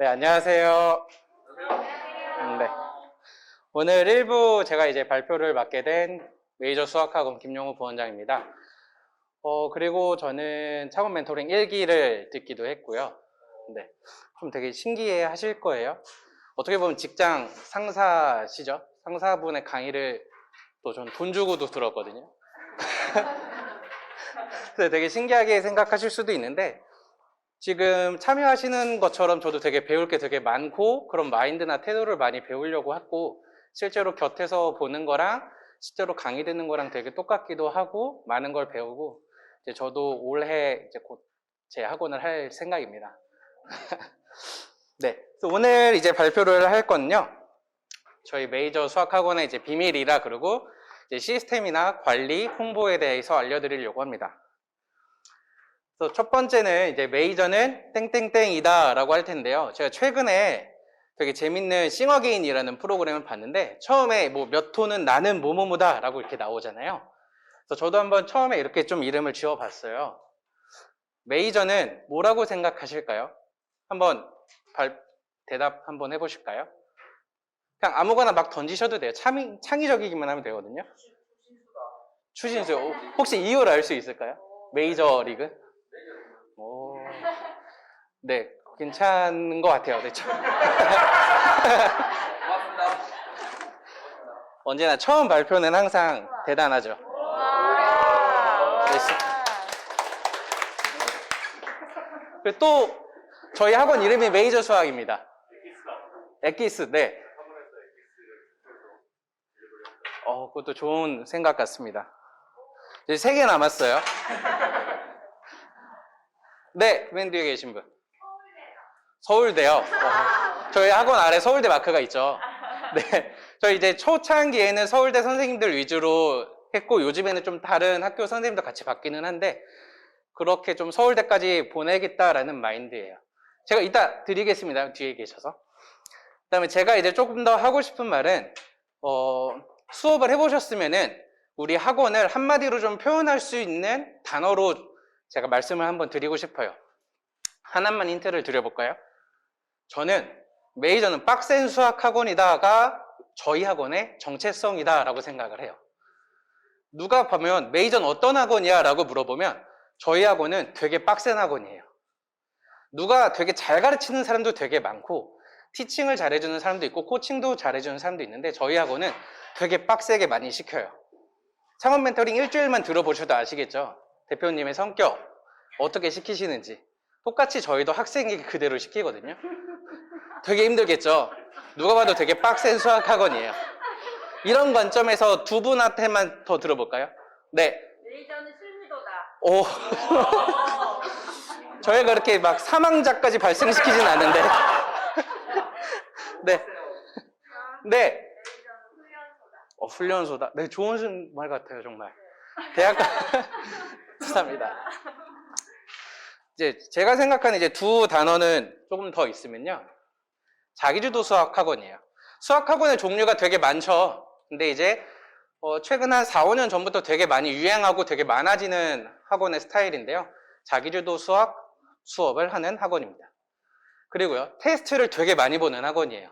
네, 안녕하세요. 네. 오늘 1부 제가 이제 발표를 맡게 된 메이저 수학학원 김용우 부원장입니다. 그리고 저는 창업 멘토링 1기를 듣기도 했고요. 네. 좀 되게 신기해 하실 거예요. 어떻게 보면 직장 상사시죠? 상사분의 강의를 또 전 돈 주고도 들었거든요. 그래서 되게 신기하게 생각하실 수도 있는데, 지금 참여하시는 것처럼 저도 되게 배울 게 되게 많고 그런 마인드나 태도를 많이 배우려고 했고, 실제로 곁에서 보는 거랑 실제로 강의 듣는 거랑 되게 똑같기도 하고 많은 걸 배우고, 이제 저도 올해 이제 곧 제 학원을 할 생각입니다. 네, 그래서 오늘 이제 발표를 할 거는요, 저희 메이저 수학학원의 이제 비밀이라 그러고 이제 시스템이나 관리, 홍보에 대해서 알려드리려고 합니다. 그래서 첫 번째는 이제 메이저는 땡땡땡이다 라고 할 텐데요. 제가 최근에 되게 재밌는 싱어게인이라는 프로그램을 봤는데, 처음에 뭐 몇 호는 나는 뭐뭐뭐다 라고 이렇게 나오잖아요. 그래서 저도 한번 처음에 이렇게 좀 이름을 지어봤어요. 메이저는 뭐라고 생각하실까요? 한번 대답 한번 해보실까요? 그냥 아무거나 막 던지셔도 돼요. 창의적이기만 하면 되거든요. 추신수. 혹시 이유를 알 수 있을까요? 메이저 리그? 오, 네, 괜찮은 것 같아요. 네, 언제나 처음 발표는 항상 대단하죠. 그리고 또 저희 학원 이름이 메이저 수학입니다. 엑기스, 네. 그것도 좋은 생각 같습니다. 이제 3개 남았어요. 네, 맨 뒤에 계신 분. 서울대요. 저희 학원 아래 서울대 마크가 있죠. 네, 저희 이제 초창기에는 서울대 선생님들 위주로 했고, 요즘에는 좀 다른 학교 선생님도 같이 받기는 한데, 그렇게 좀 서울대까지 보내겠다라는 마인드예요. 제가 이따 드리겠습니다. 뒤에 계셔서. 그 다음에 제가 이제 조금 더 하고 싶은 말은, 수업을 해보셨으면은 우리 학원을 한마디로 좀 표현할 수 있는 단어로 제가 말씀을 한번 드리고 싶어요. 하나만 힌트를 드려볼까요? 저는 메이저는 빡센 수학 학원이다가 저희 학원의 정체성이다 라고 생각을 해요. 누가 보면 메이저는 어떤 학원이야 라고 물어보면 저희 학원은 되게 빡센 학원이에요. 누가 되게 잘 가르치는 사람도 되게 많고, 티칭을 잘해주는 사람도 있고 코칭도 잘해주는 사람도 있는데, 저희 학원은 되게 빡세게 많이 시켜요. 창업 멘토링 일주일만 들어보셔도 아시겠죠? 대표님의 성격 어떻게 시키시는지. 똑같이 저희도 학생에게 그대로 시키거든요. 되게 힘들겠죠? 누가 봐도 되게 빡센 수학 학원이에요. 이런 관점에서 두 분한테만 더 들어볼까요? 네. 메이저는 실미도다. 오. 저희가 그렇게 막 사망자까지 발생시키진 않은데. 네. 네. 메이저는 훈련소다. 훈련소다. 네, 좋은 말 같아요, 정말. 대학가 감사합니다. 이제 제가 생각하는 이제 두 단어는 조금 더 있으면요, 자기주도 수학학원이에요. 수학학원의 종류가 되게 많죠. 근데 이제 최근 한 4, 5년 전부터 되게 많이 유행하고 되게 많아지는 학원의 스타일인데요, 자기주도 수업을 하는 학원입니다. 그리고요, 테스트를 되게 많이 보는 학원이에요.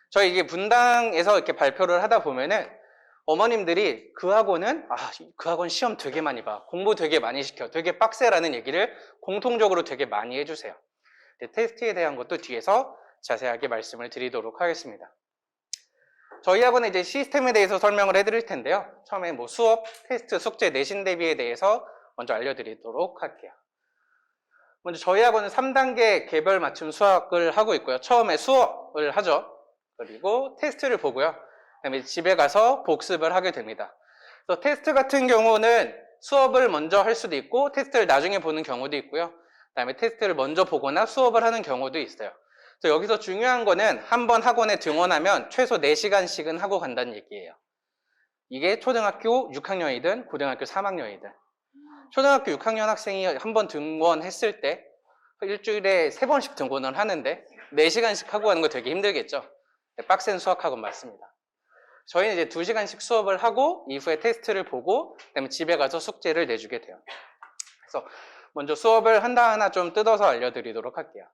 저희 이게 분당에서 이렇게 발표를 하다 보면은 어머님들이 그 학원은 그 학원 시험 되게 많이 봐, 공부 되게 많이 시켜, 되게 빡세라는 얘기를 공통적으로 되게 많이 해주세요. 테스트에 대한 것도 뒤에서 자세하게 말씀을 드리도록 하겠습니다. 저희 학원의 이제 시스템에 대해서 설명을 해드릴 텐데요, 처음에 뭐 수업, 테스트, 숙제, 내신 대비에 대해서 먼저 알려드리도록 할게요. 먼저 저희 학원은 3단계 개별 맞춤 수학을 하고 있고요. 처음에 수업을 하죠. 그리고 테스트를 보고요. 그다음에 집에 가서 복습을 하게 됩니다. 그래서 테스트 같은 경우는 수업을 먼저 할 수도 있고 테스트를 나중에 보는 경우도 있고요. 그다음에 테스트를 먼저 보거나 수업을 하는 경우도 있어요. 그래서 여기서 중요한 거는 한번 학원에 등원하면 최소 4시간씩은 하고 간다는 얘기예요. 이게 초등학교 6학년이든 고등학교 3학년이든. 초등학교 6학년 학생이 한번 등원했을 때 일주일에 3번씩 등원을 하는데 4시간씩 하고 가는 거 되게 힘들겠죠? 빡센 수학학원 맞습니다. 저희는 이제 2시간씩 수업을 하고 이후에 테스트를 보고 그다음에 집에 가서 숙제를 내주게 돼요. 그래서 먼저 수업을 하나하나 좀 뜯어서 알려드리도록 할게요.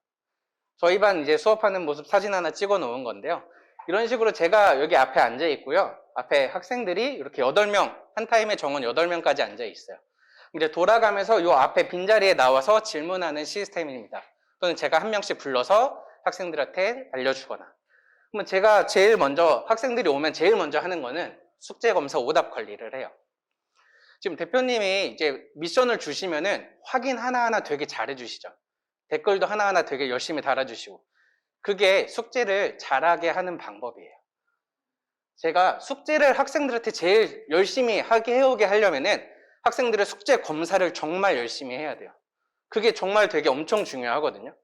저희 반 이제 수업하는 모습 사진 하나 찍어 놓은 건데요. 이런 식으로 제가 여기 앞에 앉아 있고요. 앞에 학생들이 이렇게 8명, 한 타임에 정원 8명까지 앉아 있어요. 이제 돌아가면서 요 앞에 빈자리에 나와서 질문하는 시스템입니다. 또는 제가 한 명씩 불러서 학생들한테 알려주거나. 그러면 제가 제일 먼저, 학생들이 오면 제일 먼저 하는 거는 숙제 검사 오답 관리를 해요. 지금 대표님이 이제 미션을 주시면은 확인 하나하나 되게 잘해 주시죠. 댓글도 하나하나 되게 열심히 달아주시고. 그게 숙제를 잘하게 하는 방법이에요. 제가 숙제를 학생들한테 제일 열심히 하게 해오게 하려면은 학생들의 숙제 검사를 정말 열심히 해야 돼요. 그게 정말 되게 엄청 중요하거든요.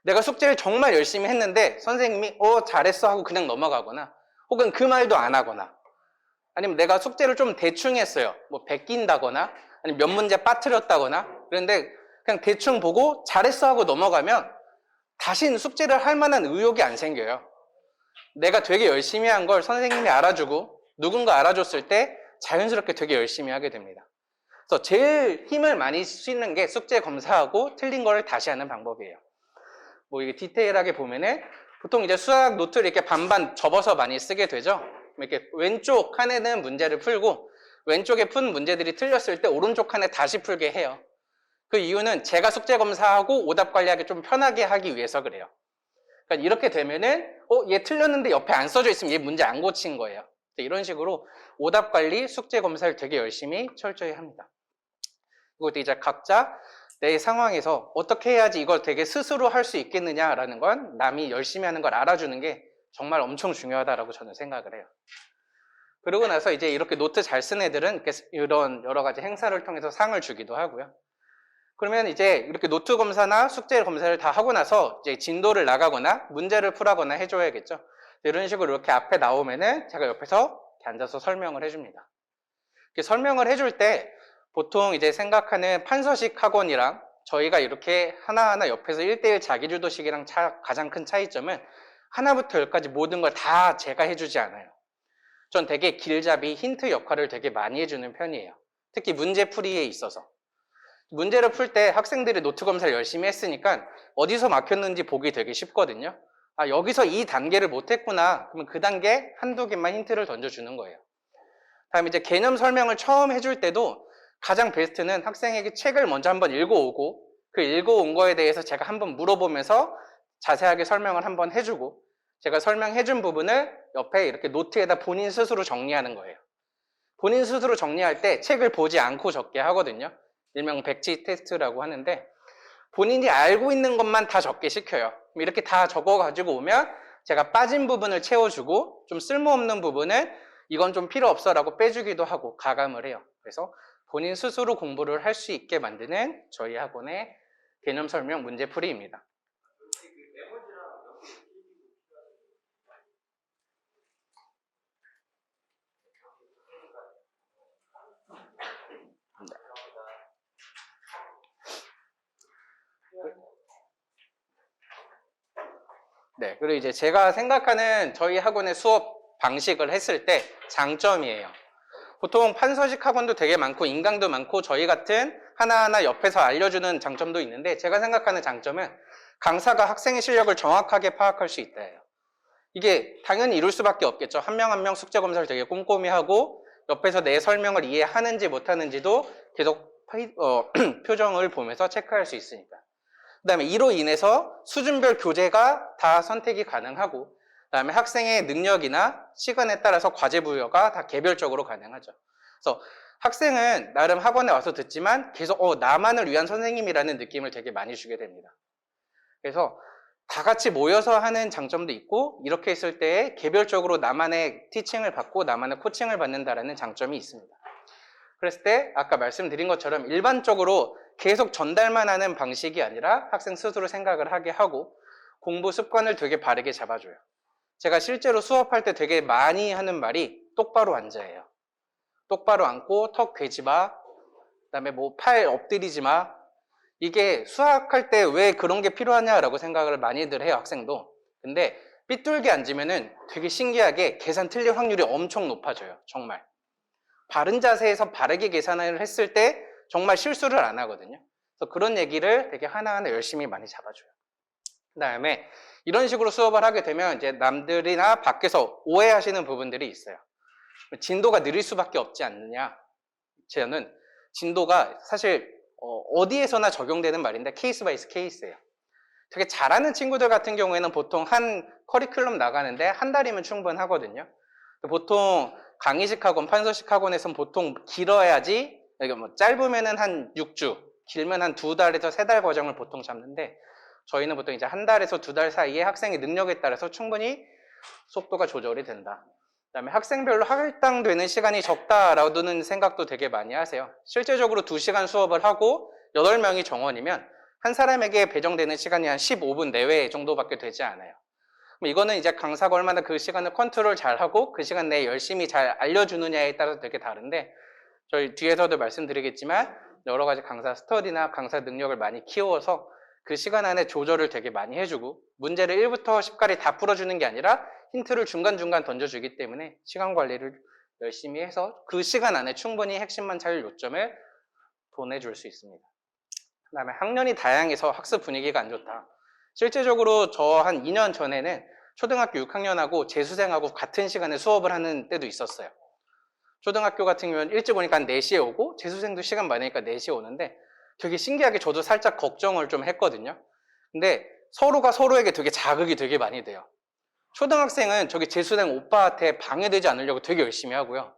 내가 숙제를 정말 열심히 했는데 선생님이 잘했어 하고 그냥 넘어가거나 혹은 그 말도 안 하거나 아니면 내가 숙제를 좀 대충 했어요. 뭐 베낀다거나 아니면 몇 문제 빠뜨렸다거나 그런데 그냥 대충 보고 잘했어 하고 넘어가면 다신 숙제를 할 만한 의욕이 안 생겨요. 내가 되게 열심히 한 걸 선생님이 알아주고 누군가 알아줬을 때 자연스럽게 되게 열심히 하게 됩니다. 그래서 제일 힘을 많이 쓰는 게 숙제 검사하고 틀린 거를 다시 하는 방법이에요. 뭐 이게 디테일하게 보면은 보통 이제 수학 노트를 이렇게 반반 접어서 많이 쓰게 되죠. 이렇게 왼쪽 칸에는 문제를 풀고 왼쪽에 푼 문제들이 틀렸을 때 오른쪽 칸에 다시 풀게 해요. 그 이유는 제가 숙제 검사하고 오답 관리하기 좀 편하게 하기 위해서 그래요. 그러니까 이렇게 되면은 얘 틀렸는데 옆에 안 써져 있으면 얘 문제 안 고친 거예요. 이런 식으로 오답 관리, 숙제 검사를 되게 열심히 철저히 합니다. 그리고 이제 각자 내 상황에서 어떻게 해야지 이걸 되게 스스로 할 수 있겠느냐라는 건 남이 열심히 하는 걸 알아주는 게 정말 엄청 중요하다라고 저는 생각을 해요. 그러고 나서 이제 이렇게 노트 잘 쓴 애들은 이런 여러 가지 행사를 통해서 상을 주기도 하고요. 그러면 이제 이렇게 노트 검사나 숙제 검사를 다 하고 나서 이제 진도를 나가거나 문제를 풀하거나 해줘야겠죠. 이런 식으로 이렇게 앞에 나오면은 제가 옆에서 이렇게 앉아서 설명을 해줍니다. 이렇게 설명을 해줄 때 보통 이제 생각하는 판서식 학원이랑 저희가 이렇게 하나하나 옆에서 1대1 자기주도식이랑 가장 큰 차이점은 하나부터 열까지 모든 걸 다 제가 해주지 않아요. 전 되게 길잡이, 힌트 역할을 되게 많이 해주는 편이에요. 특히 문제풀이에 있어서. 문제를 풀 때 학생들이 노트 검사를 열심히 했으니까 어디서 막혔는지 보기 되게 쉽거든요. 아, 여기서 이 단계를 못했구나. 그러면 그 단계 한두 개만 힌트를 던져주는 거예요. 다음에 이제 개념 설명을 처음 해줄 때도 가장 베스트는 학생에게 책을 먼저 한번 읽어오고 그 읽어온 거에 대해서 제가 한번 물어보면서 자세하게 설명을 한번 해주고 제가 설명해준 부분을 옆에 이렇게 노트에다 본인 스스로 정리하는 거예요. 본인 스스로 정리할 때 책을 보지 않고 적게 하거든요. 일명 백지 테스트라고 하는데 본인이 알고 있는 것만 다 적게 시켜요. 이렇게 다 적어가지고 오면 제가 빠진 부분을 채워주고 좀 쓸모없는 부분은 이건 좀 필요 없어 라고 빼주기도 하고 가감을 해요. 그래서 본인 스스로 공부를 할 수 있게 만드는 저희 학원의 개념 설명 문제풀이입니다. 네, 그리고 이제 제가 생각하는 저희 학원의 수업 방식을 했을 때 장점이에요. 보통 판서식 학원도 되게 많고 인강도 많고 저희 같은 하나하나 옆에서 알려주는 장점도 있는데 제가 생각하는 장점은 강사가 학생의 실력을 정확하게 파악할 수 있다예요. 이게 당연히 이룰 수밖에 없겠죠. 한 명 한 명 숙제 검사를 되게 꼼꼼히 하고 옆에서 내 설명을 이해하는지 못하는지도 계속 표정을 보면서 체크할 수 있으니까. 그 다음에 이로 인해서 수준별 교재가 다 선택이 가능하고 그 다음에 학생의 능력이나 시간에 따라서 과제 부여가 다 개별적으로 가능하죠. 그래서 학생은 나름 학원에 와서 듣지만 계속 나만을 위한 선생님이라는 느낌을 되게 많이 주게 됩니다. 그래서 다 같이 모여서 하는 장점도 있고 이렇게 했을 때 개별적으로 나만의 티칭을 받고 나만의 코칭을 받는다는 장점이 있습니다. 그랬을 때 아까 말씀드린 것처럼 일반적으로 계속 전달만 하는 방식이 아니라 학생 스스로 생각을 하게 하고 공부 습관을 되게 바르게 잡아줘요. 제가 실제로 수업할 때 되게 많이 하는 말이 똑바로 앉아예요. 똑바로 앉고 턱 괴지 마. 그다음에 뭐 팔 엎드리지 마. 이게 수학할 때 왜 그런 게 필요하냐라고 생각을 많이들 해요, 학생도. 근데 삐뚤게 앉으면은 되게 신기하게 계산 틀릴 확률이 엄청 높아져요, 정말. 바른 자세에서 바르게 계산을 했을 때 정말 실수를 안 하거든요. 그래서 그런 얘기를 되게 하나하나 열심히 많이 잡아줘요. 그다음에 이런 식으로 수업을 하게 되면 이제 남들이나 밖에서 오해하시는 부분들이 있어요. 진도가 느릴 수밖에 없지 않느냐. 저는 진도가 사실 어디에서나 적용되는 말인데 케이스 바이 케이스예요. 되게 잘하는 친구들 같은 경우에는 보통 한 커리큘럼 나가는데 한 달이면 충분하거든요. 보통 강의식 학원, 판서식 학원에서는 보통 길어야지, 그러니까 뭐 짧으면은 한 6주, 길면 한 2달에서 3달 과정을 보통 잡는데 저희는 보통 이제 한 달에서 2달 사이에 학생의 능력에 따라서 충분히 속도가 조절이 된다. 그다음에 학생별로 할당되는 시간이 적다라는 생각도 되게 많이 하세요. 실제적으로 2시간 수업을 하고 8명이 정원이면 한 사람에게 배정되는 시간이 한 15분 내외 정도밖에 되지 않아요. 이거는 이제 강사가 얼마나 그 시간을 컨트롤 잘하고 그 시간 내에 열심히 잘 알려주느냐에 따라서 되게 다른데 저희 뒤에서도 말씀드리겠지만 여러 가지 강사 스터디나 강사 능력을 많이 키워서 그 시간 안에 조절을 되게 많이 해주고 문제를 1부터 10까지 다 풀어주는 게 아니라 힌트를 중간중간 던져주기 때문에 시간 관리를 열심히 해서 그 시간 안에 충분히 핵심만 잘 요점을 보내줄 수 있습니다. 그 다음에 학년이 다양해서 학습 분위기가 안 좋다. 실제적으로 저 한 2년 전에는 초등학교 6학년하고 재수생하고 같은 시간에 수업을 하는 때도 있었어요. 초등학교 같은 경우는 일찍 오니까 한 4시에 오고 재수생도 시간 많으니까 4시에 오는데 되게 신기하게 저도 살짝 걱정을 좀 했거든요. 근데 서로가 서로에게 되게 자극이 되게 많이 돼요. 초등학생은 저기 재수생 오빠한테 방해되지 않으려고 되게 열심히 하고요.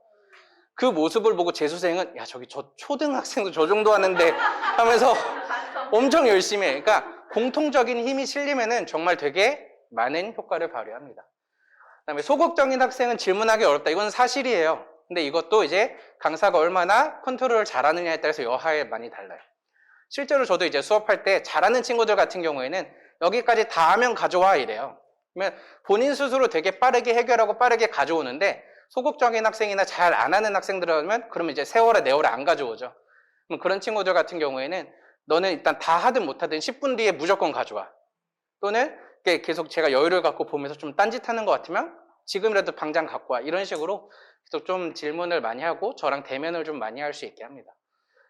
그 모습을 보고 재수생은 야 저기 저 초등학생도 저 정도 하는데 하면서 엄청 열심히 해. 그러니까 공통적인 힘이 실리면은 정말 되게 많은 효과를 발휘합니다. 그다음에 소극적인 학생은 질문하기 어렵다. 이건 사실이에요. 근데 이것도 이제 강사가 얼마나 컨트롤을 잘하느냐에 따라서 여하에 많이 달라요. 실제로 저도 이제 수업할 때 잘하는 친구들 같은 경우에는 여기까지 다 하면 가져와 이래요. 그러면 본인 스스로 되게 빠르게 해결하고 빠르게 가져오는데 소극적인 학생이나 잘 안 하는 학생들은 그러면 이제 세월에 내월에 안 가져오죠. 그럼 그런 친구들 같은 경우에는 너는 일단 다 하든 못하든 10분 뒤에 무조건 가져와. 또는 계속 제가 여유를 갖고 보면서 좀 딴짓하는 것 같으면 지금이라도 당장 갖고 와. 이런 식으로 계속 좀 질문을 많이 하고 저랑 대면을 좀 많이 할 수 있게 합니다.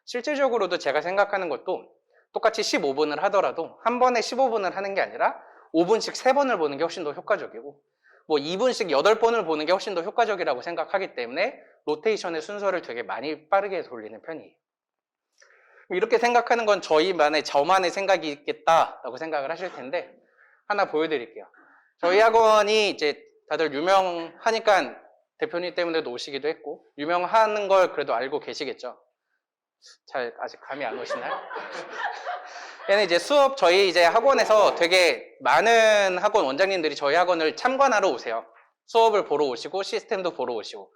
실질적으로도 제가 생각하는 것도 똑같이 15분을 하더라도 한 번에 15분을 하는 게 아니라 5분씩 3번을 보는 게 훨씬 더 효과적이고 뭐 2분씩 8번을 보는 게 훨씬 더 효과적이라고 생각하기 때문에 로테이션의 순서를 되게 많이 빠르게 돌리는 편이에요. 이렇게 생각하는 건 저만의 생각이 있겠다라고 생각을 하실 텐데 하나 보여드릴게요. 저희 학원이 이제 다들 유명하니까 대표님 때문에도 오시기도 했고 유명한 걸 그래도 알고 계시겠죠. 잘 아직 감이 안 오시나요? 얘는 이제 수업 저희 이제 학원에서 되게 많은 학원 원장님들이 저희 학원을 참관하러 오세요. 수업을 보러 오시고 시스템도 보러 오시고.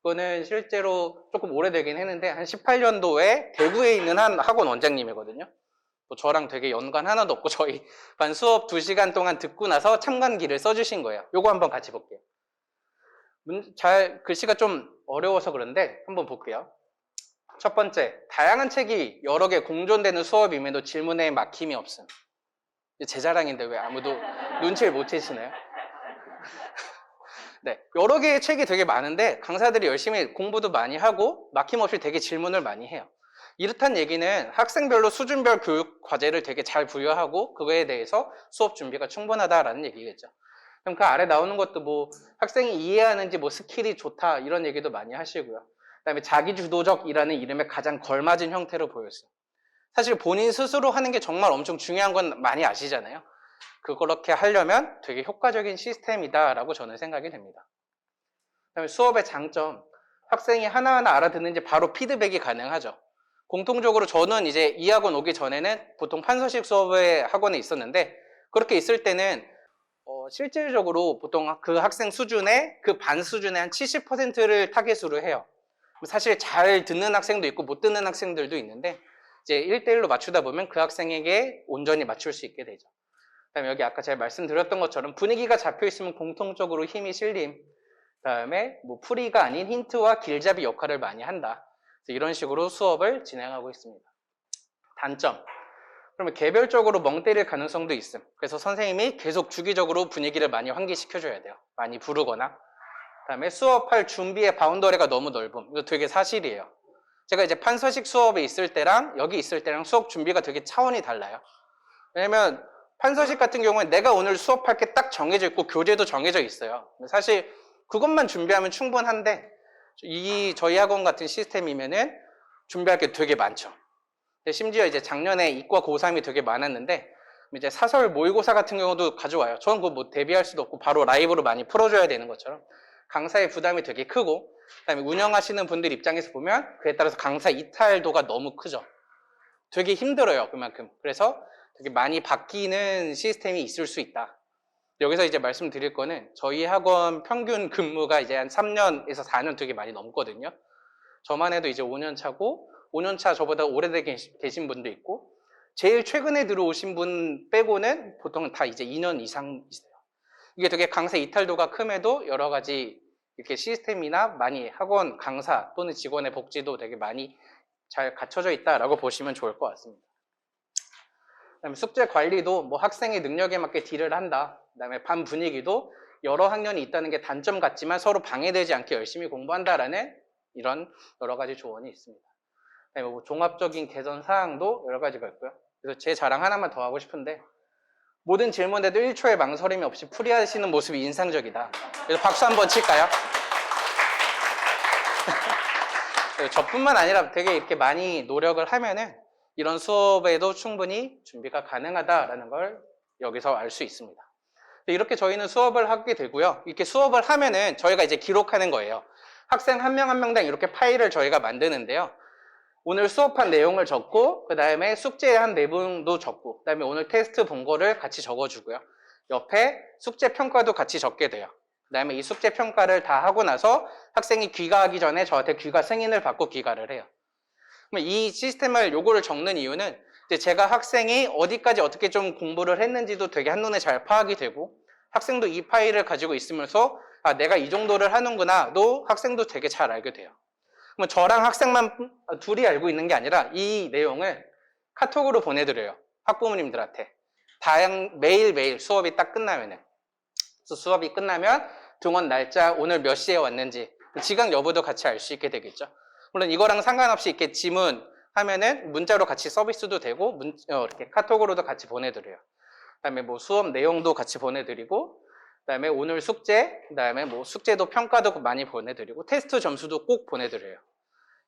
이거는 실제로 조금 오래되긴 했는데 한 18년도에 대구에 있는 한 학원 원장님이거든요. 또 저랑 되게 연관 하나도 없고 저희 반 수업 2시간 동안 듣고 나서 참관기를 써주신 거예요. 요거 한번 같이 볼게요. 글씨가 좀 어려워서 그런데 한번 볼게요. 첫 번째, 다양한 책이 여러 개 공존되는 수업임에도 질문에 막힘이 없음. 제 자랑인데 왜 아무도 눈치를 못 채시나요? 네, 여러 개의 책이 되게 많은데 강사들이 열심히 공부도 많이 하고 막힘없이 되게 질문을 많이 해요. 이렇단 얘기는 학생별로 수준별 교육 과제를 되게 잘 부여하고 그거에 대해서 수업 준비가 충분하다라는 얘기겠죠. 그럼 그 아래 나오는 것도 뭐 학생이 이해하는지 뭐 스킬이 좋다 이런 얘기도 많이 하시고요. 그다음에 자기주도적이라는 이름에 가장 걸맞은 형태로 보였어요. 사실 본인 스스로 하는 게 정말 엄청 중요한 건 많이 아시잖아요. 그렇게 하려면 되게 효과적인 시스템이다라고 저는 생각이 됩니다. 그다음에 수업의 장점, 학생이 하나하나 알아듣는지 바로 피드백이 가능하죠. 공통적으로 저는 이제 이 학원 오기 전에는 보통 판서식 수업의 학원에 있었는데 그렇게 있을 때는 실질적으로 보통 그 학생 수준에 그 반 수준의 한 70%를 타겟으로 해요. 사실 잘 듣는 학생도 있고 못 듣는 학생들도 있는데 이제 1대1로 맞추다 보면 그 학생에게 온전히 맞출 수 있게 되죠. 그다음에 여기 아까 제가 말씀드렸던 것처럼 분위기가 잡혀 있으면 공통적으로 힘이 실림. 그다음에 뭐 풀이가 아닌 힌트와 길잡이 역할을 많이 한다. 이런 식으로 수업을 진행하고 있습니다. 단점. 그러면 개별적으로 멍 때릴 가능성도 있음. 그래서 선생님이 계속 주기적으로 분위기를 많이 환기시켜줘야 돼요. 많이 부르거나. 그다음에 수업할 준비의 바운더리가 너무 넓음. 이거 되게 사실이에요. 제가 이제 판서식 수업에 있을 때랑 여기 있을 때랑 수업 준비가 되게 차원이 달라요. 왜냐면 판서식 같은 경우는 내가 오늘 수업할 게 딱 정해져 있고 교재도 정해져 있어요. 사실 그것만 준비하면 충분한데 저희 학원 같은 시스템이면은 준비할 게 되게 많죠. 심지어 이제 작년에 이과 고3이 되게 많았는데 이제 사설 모의고사 같은 경우도 가져와요. 저는 그거 뭐 대비할 수도 없고 바로 라이브로 많이 풀어줘야 되는 것처럼 강사의 부담이 되게 크고, 그다음에 운영하시는 분들 입장에서 보면 그에 따라서 강사 이탈도가 너무 크죠. 되게 힘들어요, 그만큼. 그래서 되게 많이 바뀌는 시스템이 있을 수 있다. 여기서 이제 말씀드릴 거는 저희 학원 평균 근무가 이제 한 3년에서 4년 되게 많이 넘거든요. 저만 해도 이제 5년 차고 5년 차 저보다 오래되게 계신 분도 있고 제일 최근에 들어오신 분 빼고는 보통은 다 이제 2년 이상이세요. 이게 되게 강사 이탈도가 큼에도 여러 가지 이렇게 시스템이나 많이 학원 강사 또는 직원의 복지도 되게 많이 잘 갖춰져 있다라고 보시면 좋을 것 같습니다. 그다음에 숙제 관리도 뭐 학생의 능력에 맞게 딜을 한다. 그다음에 반 분위기도 여러 학년이 있다는 게 단점 같지만 서로 방해되지 않게 열심히 공부한다라는 이런 여러 가지 조언이 있습니다. 그다음에 뭐 종합적인 개선 사항도 여러 가지가 있고요. 그래서 제 자랑 하나만 더 하고 싶은데 모든 질문에도 1초의 망설임이 없이 풀이하시는 모습이 인상적이다. 그래서 박수 한번 칠까요? 저뿐만 아니라 되게 이렇게 많이 노력을 하면은 이런 수업에도 충분히 준비가 가능하다라는 걸 여기서 알 수 있습니다. 이렇게 저희는 수업을 하게 되고요. 이렇게 수업을 하면은 저희가 이제 기록하는 거예요. 학생 한 명 한 명당 이렇게 파일을 저희가 만드는데요. 오늘 수업한 내용을 적고, 그 다음에 숙제한 내용도 적고, 그 다음에 오늘 테스트 본 거를 같이 적어주고요. 옆에 숙제 평가도 같이 적게 돼요. 그 다음에 이 숙제 평가를 다 하고 나서 학생이 귀가하기 전에 저한테 귀가 승인을 받고 귀가를 해요. 그럼 이 시스템을 요거를 적는 이유는 이제 제가 학생이 어디까지 어떻게 좀 공부를 했는지도 되게 한눈에 잘 파악이 되고 학생도 이 파일을 가지고 있으면서 아, 내가 이 정도를 하는구나도 학생도 되게 잘 알게 돼요. 그럼 저랑 학생만 둘이 알고 있는 게 아니라 이 내용을 카톡으로 보내드려요. 학부모님들한테. 매일매일 수업이 딱 끝나면은. 그래서 수업이 끝나면 등원 날짜, 오늘 몇 시에 왔는지, 지각 여부도 같이 알 수 있게 되겠죠. 물론 이거랑 상관없이 이렇게 지문하면은 문자로 같이 서비스도 되고, 이렇게 카톡으로도 같이 보내드려요. 그 다음에 뭐 수업 내용도 같이 보내드리고, 그 다음에 오늘 숙제, 그 다음에 뭐 숙제도 평가도 많이 보내드리고, 테스트 점수도 꼭 보내드려요.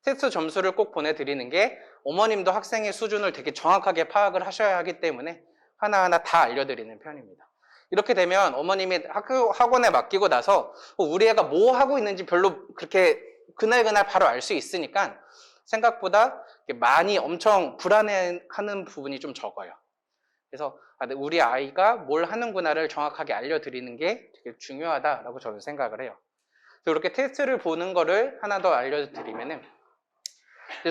테스트 점수를 꼭 보내드리는 게 어머님도 학생의 수준을 되게 정확하게 파악을 하셔야 하기 때문에 하나하나 다 알려드리는 편입니다. 이렇게 되면 어머님이 학원에 맡기고 나서 우리 애가 뭐 하고 있는지 별로 그렇게 그날그날 바로 알 수 있으니까 생각보다 많이 엄청 불안해하는 부분이 좀 적어요. 그래서 우리 아이가 뭘 하는구나를 정확하게 알려드리는 게 되게 중요하다라고 저는 생각을 해요. 그래서 이렇게 테스트를 보는 거를 하나 더 알려드리면은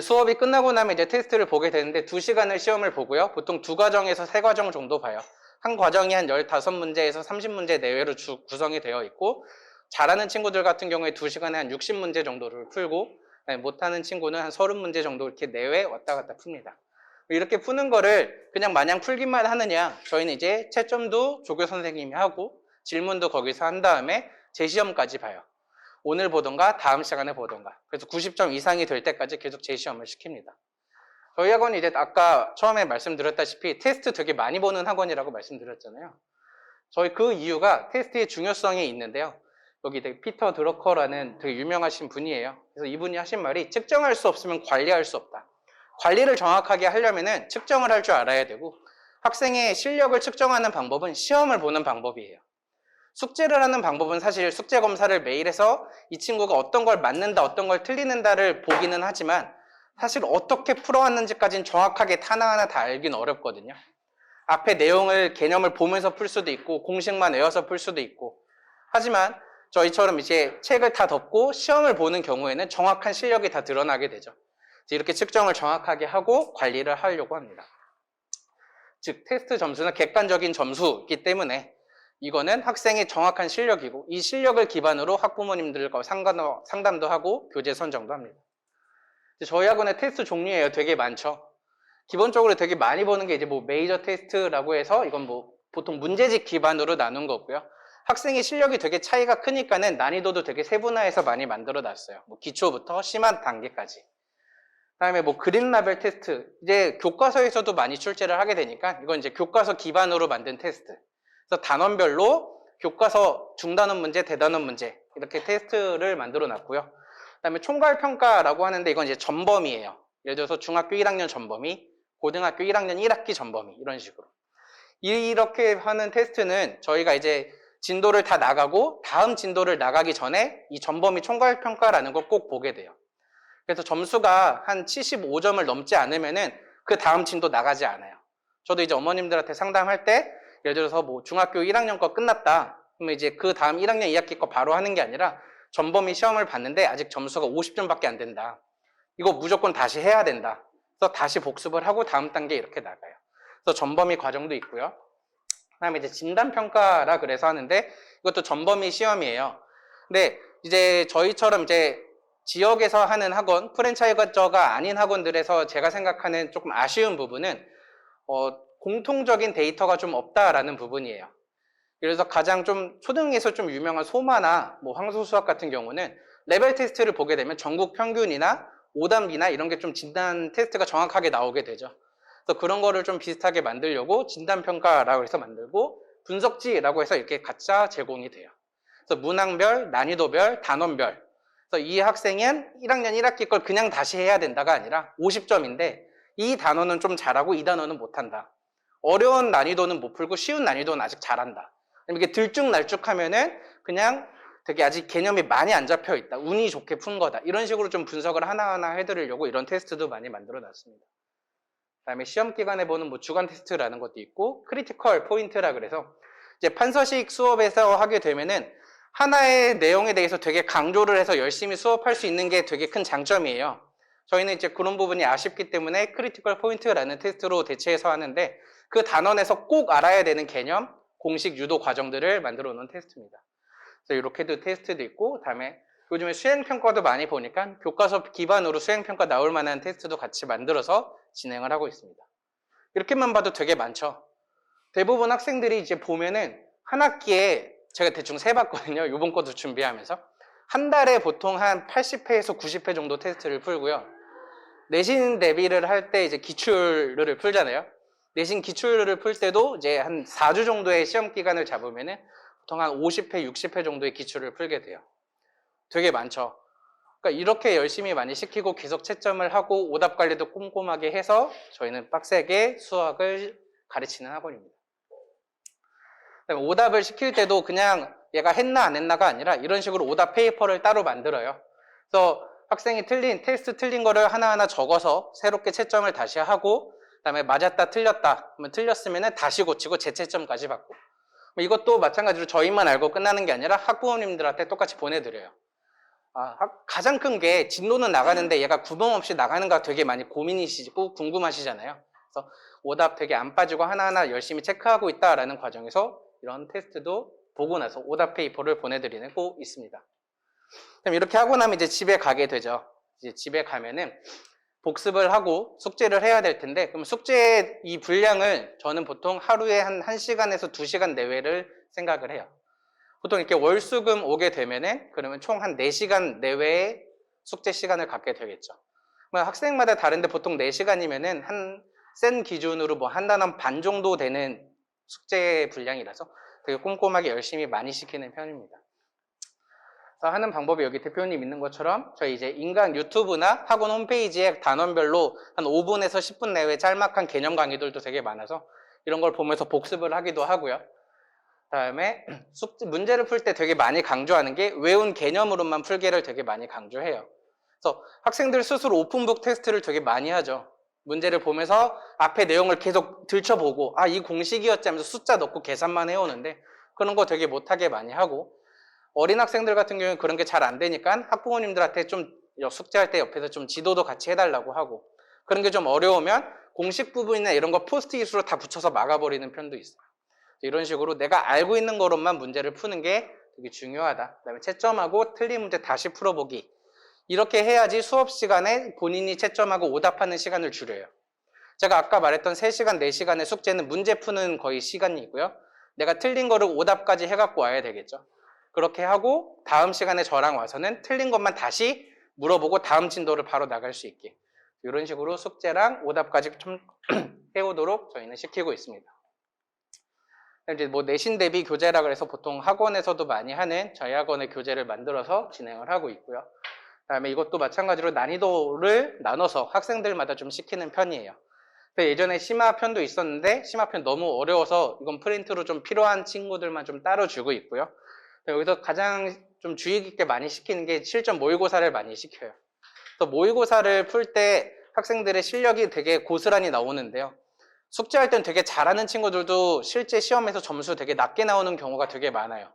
수업이 끝나고 나면 이제 테스트를 보게 되는데 2시간을 시험을 보고요. 보통 2과정에서 3과정 정도 봐요. 한 과정이 한 15문제에서 30문제 내외로 구성이 되어 있고 잘하는 친구들 같은 경우에 2시간에 한 60문제 정도를 풀고 못하는 친구는 한 30문제 정도 이렇게 내외 왔다 갔다 풉니다. 이렇게 푸는 거를 그냥 마냥 풀기만 하느냐, 저희는 이제 채점도 조교 선생님이 하고 질문도 거기서 한 다음에 재시험까지 봐요. 오늘 보던가 다음 시간에 보던가. 그래서 90점 이상이 될 때까지 계속 재시험을 시킵니다. 저희 학원이 이제 아까 처음에 말씀드렸다시피 테스트 되게 많이 보는 학원이라고 말씀드렸잖아요. 저희 그 이유가 테스트의 중요성이 있는데요. 여기 되게 피터 드러커라는 되게 유명하신 분이에요. 그래서 이분이 하신 말이 측정할 수 없으면 관리할 수 없다. 관리를 정확하게 하려면은 측정을 할 줄 알아야 되고 학생의 실력을 측정하는 방법은 시험을 보는 방법이에요. 숙제를 하는 방법은 사실 숙제 검사를 매일 해서 이 친구가 어떤 걸 맞는다, 어떤 걸 틀리는다를 보기는 하지만 사실 어떻게 풀어왔는지까지는 정확하게 하나하나 다 알기는 어렵거든요. 앞에 내용을, 개념을 보면서 풀 수도 있고 공식만 외워서 풀 수도 있고 하지만 저희처럼 이제 책을 다 덮고 시험을 보는 경우에는 정확한 실력이 다 드러나게 되죠. 이렇게 측정을 정확하게 하고 관리를 하려고 합니다. 즉 테스트 점수는 객관적인 점수이기 때문에 이거는 학생의 정확한 실력이고 이 실력을 기반으로 학부모님들과 상담도 하고 교재 선정도 합니다. 저희 학원의 테스트 종류예요. 되게 많죠. 기본적으로 되게 많이 보는 게 이제 뭐 메이저 테스트라고 해서 이건 뭐 보통 문제집 기반으로 나눈 거고요. 학생의 실력이 되게 차이가 크니까는 난이도도 되게 세분화해서 많이 만들어 놨어요. 뭐 기초부터 심한 단계까지. 그다음에 뭐 그린 라벨 테스트. 이제 교과서에서도 많이 출제를 하게 되니까 이건 이제 교과서 기반으로 만든 테스트. 그래서 단원별로 교과서 중단원 문제, 대단원 문제 이렇게 테스트를 만들어 놨고요. 그다음에 총괄 평가라고 하는데 이건 이제 전범위예요. 예를 들어서 중학교 1학년 전범위, 고등학교 1학년 1학기 전범위 이런 식으로. 이렇게 하는 테스트는 저희가 이제 진도를 다 나가고 다음 진도를 나가기 전에 이 전범위 총괄 평가라는 걸 꼭 보게 돼요. 그래서 점수가 한 75점을 넘지 않으면은 그 다음 진도 나가지 않아요. 저도 이제 어머님들한테 상담할 때 예를 들어서 뭐 중학교 1학년 거 끝났다. 그러면 이제 그 다음 1학년 2학기 거 바로 하는 게 아니라 전범위 시험을 봤는데 아직 점수가 50점밖에 안 된다. 이거 무조건 다시 해야 된다. 그래서 다시 복습을 하고 다음 단계 이렇게 나가요. 그래서 전범위 과정도 있고요. 그다음에 이제 진단평가라 그래서 하는데 이것도 전범위 시험이에요. 근데 이제 저희처럼 이제 지역에서 하는 학원, 프랜차이저가 아닌 학원들에서 제가 생각하는 조금 아쉬운 부분은 공통적인 데이터가 좀 없다라는 부분이에요. 그래서 가장 좀 초등에서 좀 유명한 소마나 뭐 황소수학 같은 경우는 레벨 테스트를 보게 되면 전국 평균이나 오답이나 이런 게 좀 진단 테스트가 정확하게 나오게 되죠. 그래서 그런 거를 좀 비슷하게 만들려고 진단평가라고 해서 만들고 분석지라고 해서 이렇게 각자 제공이 돼요. 그래서 문항별, 난이도별, 단원별. 그래서 이 학생은 1학년 1학기 걸 그냥 다시 해야 된다가 아니라 50점인데 이 단원은 좀 잘하고 이 단원은 못한다. 어려운 난이도는 못 풀고 쉬운 난이도는 아직 잘한다. 이게 들쭉날쭉하면은 그냥 되게 아직 개념이 많이 안 잡혀 있다. 운이 좋게 푼 거다. 이런 식으로 좀 분석을 하나하나 해드리려고 이런 테스트도 많이 만들어 놨습니다. 그다음에 시험 기간에 보는 뭐 주간 테스트라는 것도 있고 크리티컬 포인트라 그래서 이제 판서식 수업에서 하게 되면은 하나의 내용에 대해서 되게 강조를 해서 열심히 수업할 수 있는 게 되게 큰 장점이에요. 저희는 이제 그런 부분이 아쉽기 때문에 크리티컬 포인트라는 테스트로 대체해서 하는데 그 단원에서 꼭 알아야 되는 개념, 공식, 유도 과정들을 만들어 놓은 테스트입니다. 그래서 이렇게도 테스트도 있고, 다음에 요즘에 수행평가도 많이 보니까 교과서 기반으로 수행평가 나올 만한 테스트도 같이 만들어서 진행을 하고 있습니다. 이렇게만 봐도 되게 많죠. 대부분 학생들이 이제 보면은 한 학기에 제가 대충 세봤거든요. 이번 것도 준비하면서. 한 달에 보통 한 80회에서 90회 정도 테스트를 풀고요. 내신 대비를 할 때 이제 기출을 풀잖아요. 내신 기출을 풀 때도 이제 한 4주 정도의 시험 기간을 잡으면은 보통 한 50회, 60회 정도의 기출을 풀게 돼요. 되게 많죠. 그러니까 이렇게 열심히 많이 시키고 계속 채점을 하고 오답 관리도 꼼꼼하게 해서 저희는 빡세게 수학을 가르치는 학원입니다. 오답을 시킬 때도 그냥 얘가 했나 안 했나가 아니라 이런 식으로 오답 페이퍼를 따로 만들어요. 그래서 학생이 테스트 틀린 거를 하나하나 적어서 새롭게 채점을 다시 하고 그다음에 맞았다 틀렸다 그러면 틀렸으면 다시 고치고 재채점까지 받고 이것도 마찬가지로 저희만 알고 끝나는 게 아니라 학부모님들한테 똑같이 보내드려요. 가장 큰 게 진도는 나가는데 얘가 구멍 없이 나가는가 되게 많이 고민이시고 궁금하시잖아요. 그래서 오답 되게 안 빠지고 하나하나 열심히 체크하고 있다라는 과정에서 이런 테스트도 보고 나서 오답 페이퍼를 보내드리는 꼭 있습니다. 그럼 이렇게 하고 나면 이제 집에 가게 되죠. 이제 집에 가면은 복습을 하고 숙제를 해야 될 텐데 그럼 숙제의 이 분량을 저는 보통 하루에 한 1시간에서 2시간 내외를 생각을 해요. 보통 이렇게 월수금 오게 되면은 그러면 총 한 4시간 내외의 숙제 시간을 갖게 되겠죠. 학생마다 다른데 보통 4시간이면은 한 센 기준으로 뭐 한 단원 반 정도 되는 숙제 분량이라서 되게 꼼꼼하게 열심히 많이 시키는 편입니다. 그래서 하는 방법이 여기 대표님 있는 것처럼 저희 이제 인강 유튜브나 학원 홈페이지에 단원별로 한 5분에서 10분 내외 짤막한 개념 강의들도 되게 많아서 이런 걸 보면서 복습을 하기도 하고요. 그다음에 문제를 풀 때 되게 많이 강조하는 게 외운 개념으로만 풀기를 되게 많이 강조해요. 그래서 학생들 스스로 오픈북 테스트를 되게 많이 하죠. 문제를 보면서 앞에 내용을 계속 들춰보고 이 공식이었지 하면서 숫자 넣고 계산만 해오는데 그런 거 되게 못하게 많이 하고 어린 학생들 같은 경우는 그런 게 잘 안 되니까 학부모님들한테 좀 숙제할 때 옆에서 좀 지도도 같이 해달라고 하고 그런 게 좀 어려우면 공식 부분이나 이런 거 포스트잇으로 다 붙여서 막아버리는 편도 있어요. 이런 식으로 내가 알고 있는 거로만 문제를 푸는 게 되게 중요하다. 그다음에 채점하고 틀린 문제 다시 풀어보기. 이렇게 해야지 수업 시간에 본인이 채점하고 오답하는 시간을 줄여요. 제가 아까 말했던 3시간, 4시간의 숙제는 문제 푸는 거의 시간이 있고요. 내가 틀린 거를 오답까지 해갖고 와야 되겠죠. 그렇게 하고 다음 시간에 저랑 와서는 틀린 것만 다시 물어보고 다음 진도를 바로 나갈 수 있게. 이런 식으로 숙제랑 오답까지 좀 해오도록 저희는 시키고 있습니다. 이제 뭐 내신 대비 교재라 그래서 보통 학원에서도 많이 하는 저희 학원의 교재를 만들어서 진행을 하고 있고요. 그다음에 이것도 마찬가지로 난이도를 나눠서 학생들마다 좀 시키는 편이에요. 예전에 심화편도 있었는데 심화편 너무 어려워서 이건 프린트로 좀 필요한 친구들만 좀 따로 주고 있고요. 여기서 가장 좀 주의 깊게 많이 시키는 게 실전 모의고사를 많이 시켜요. 그래서 모의고사를 풀 때 학생들의 실력이 되게 고스란히 나오는데요. 숙제할 땐 되게 잘하는 친구들도 실제 시험에서 점수 되게 낮게 나오는 경우가 되게 많아요.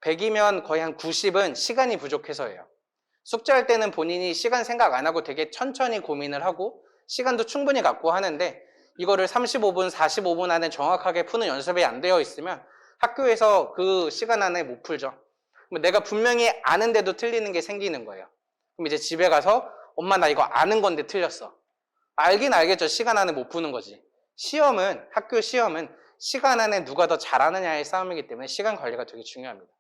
100이면 거의 한 90은 시간이 부족해서예요. 숙제할 때는 본인이 시간 생각 안 하고 되게 천천히 고민을 하고 시간도 충분히 갖고 하는데 이거를 35분, 45분 안에 정확하게 푸는 연습이 안 되어 있으면 학교에서 그 시간 안에 못 풀죠. 내가 분명히 아는데도 틀리는 게 생기는 거예요. 그럼 이제 집에 가서 엄마 나 이거 아는 건데 틀렸어. 알긴 알겠죠. 시간 안에 못 푸는 거지. 시험은, 학교 시험은 시간 안에 누가 더 잘하느냐의 싸움이기 때문에 시간 관리가 되게 중요합니다.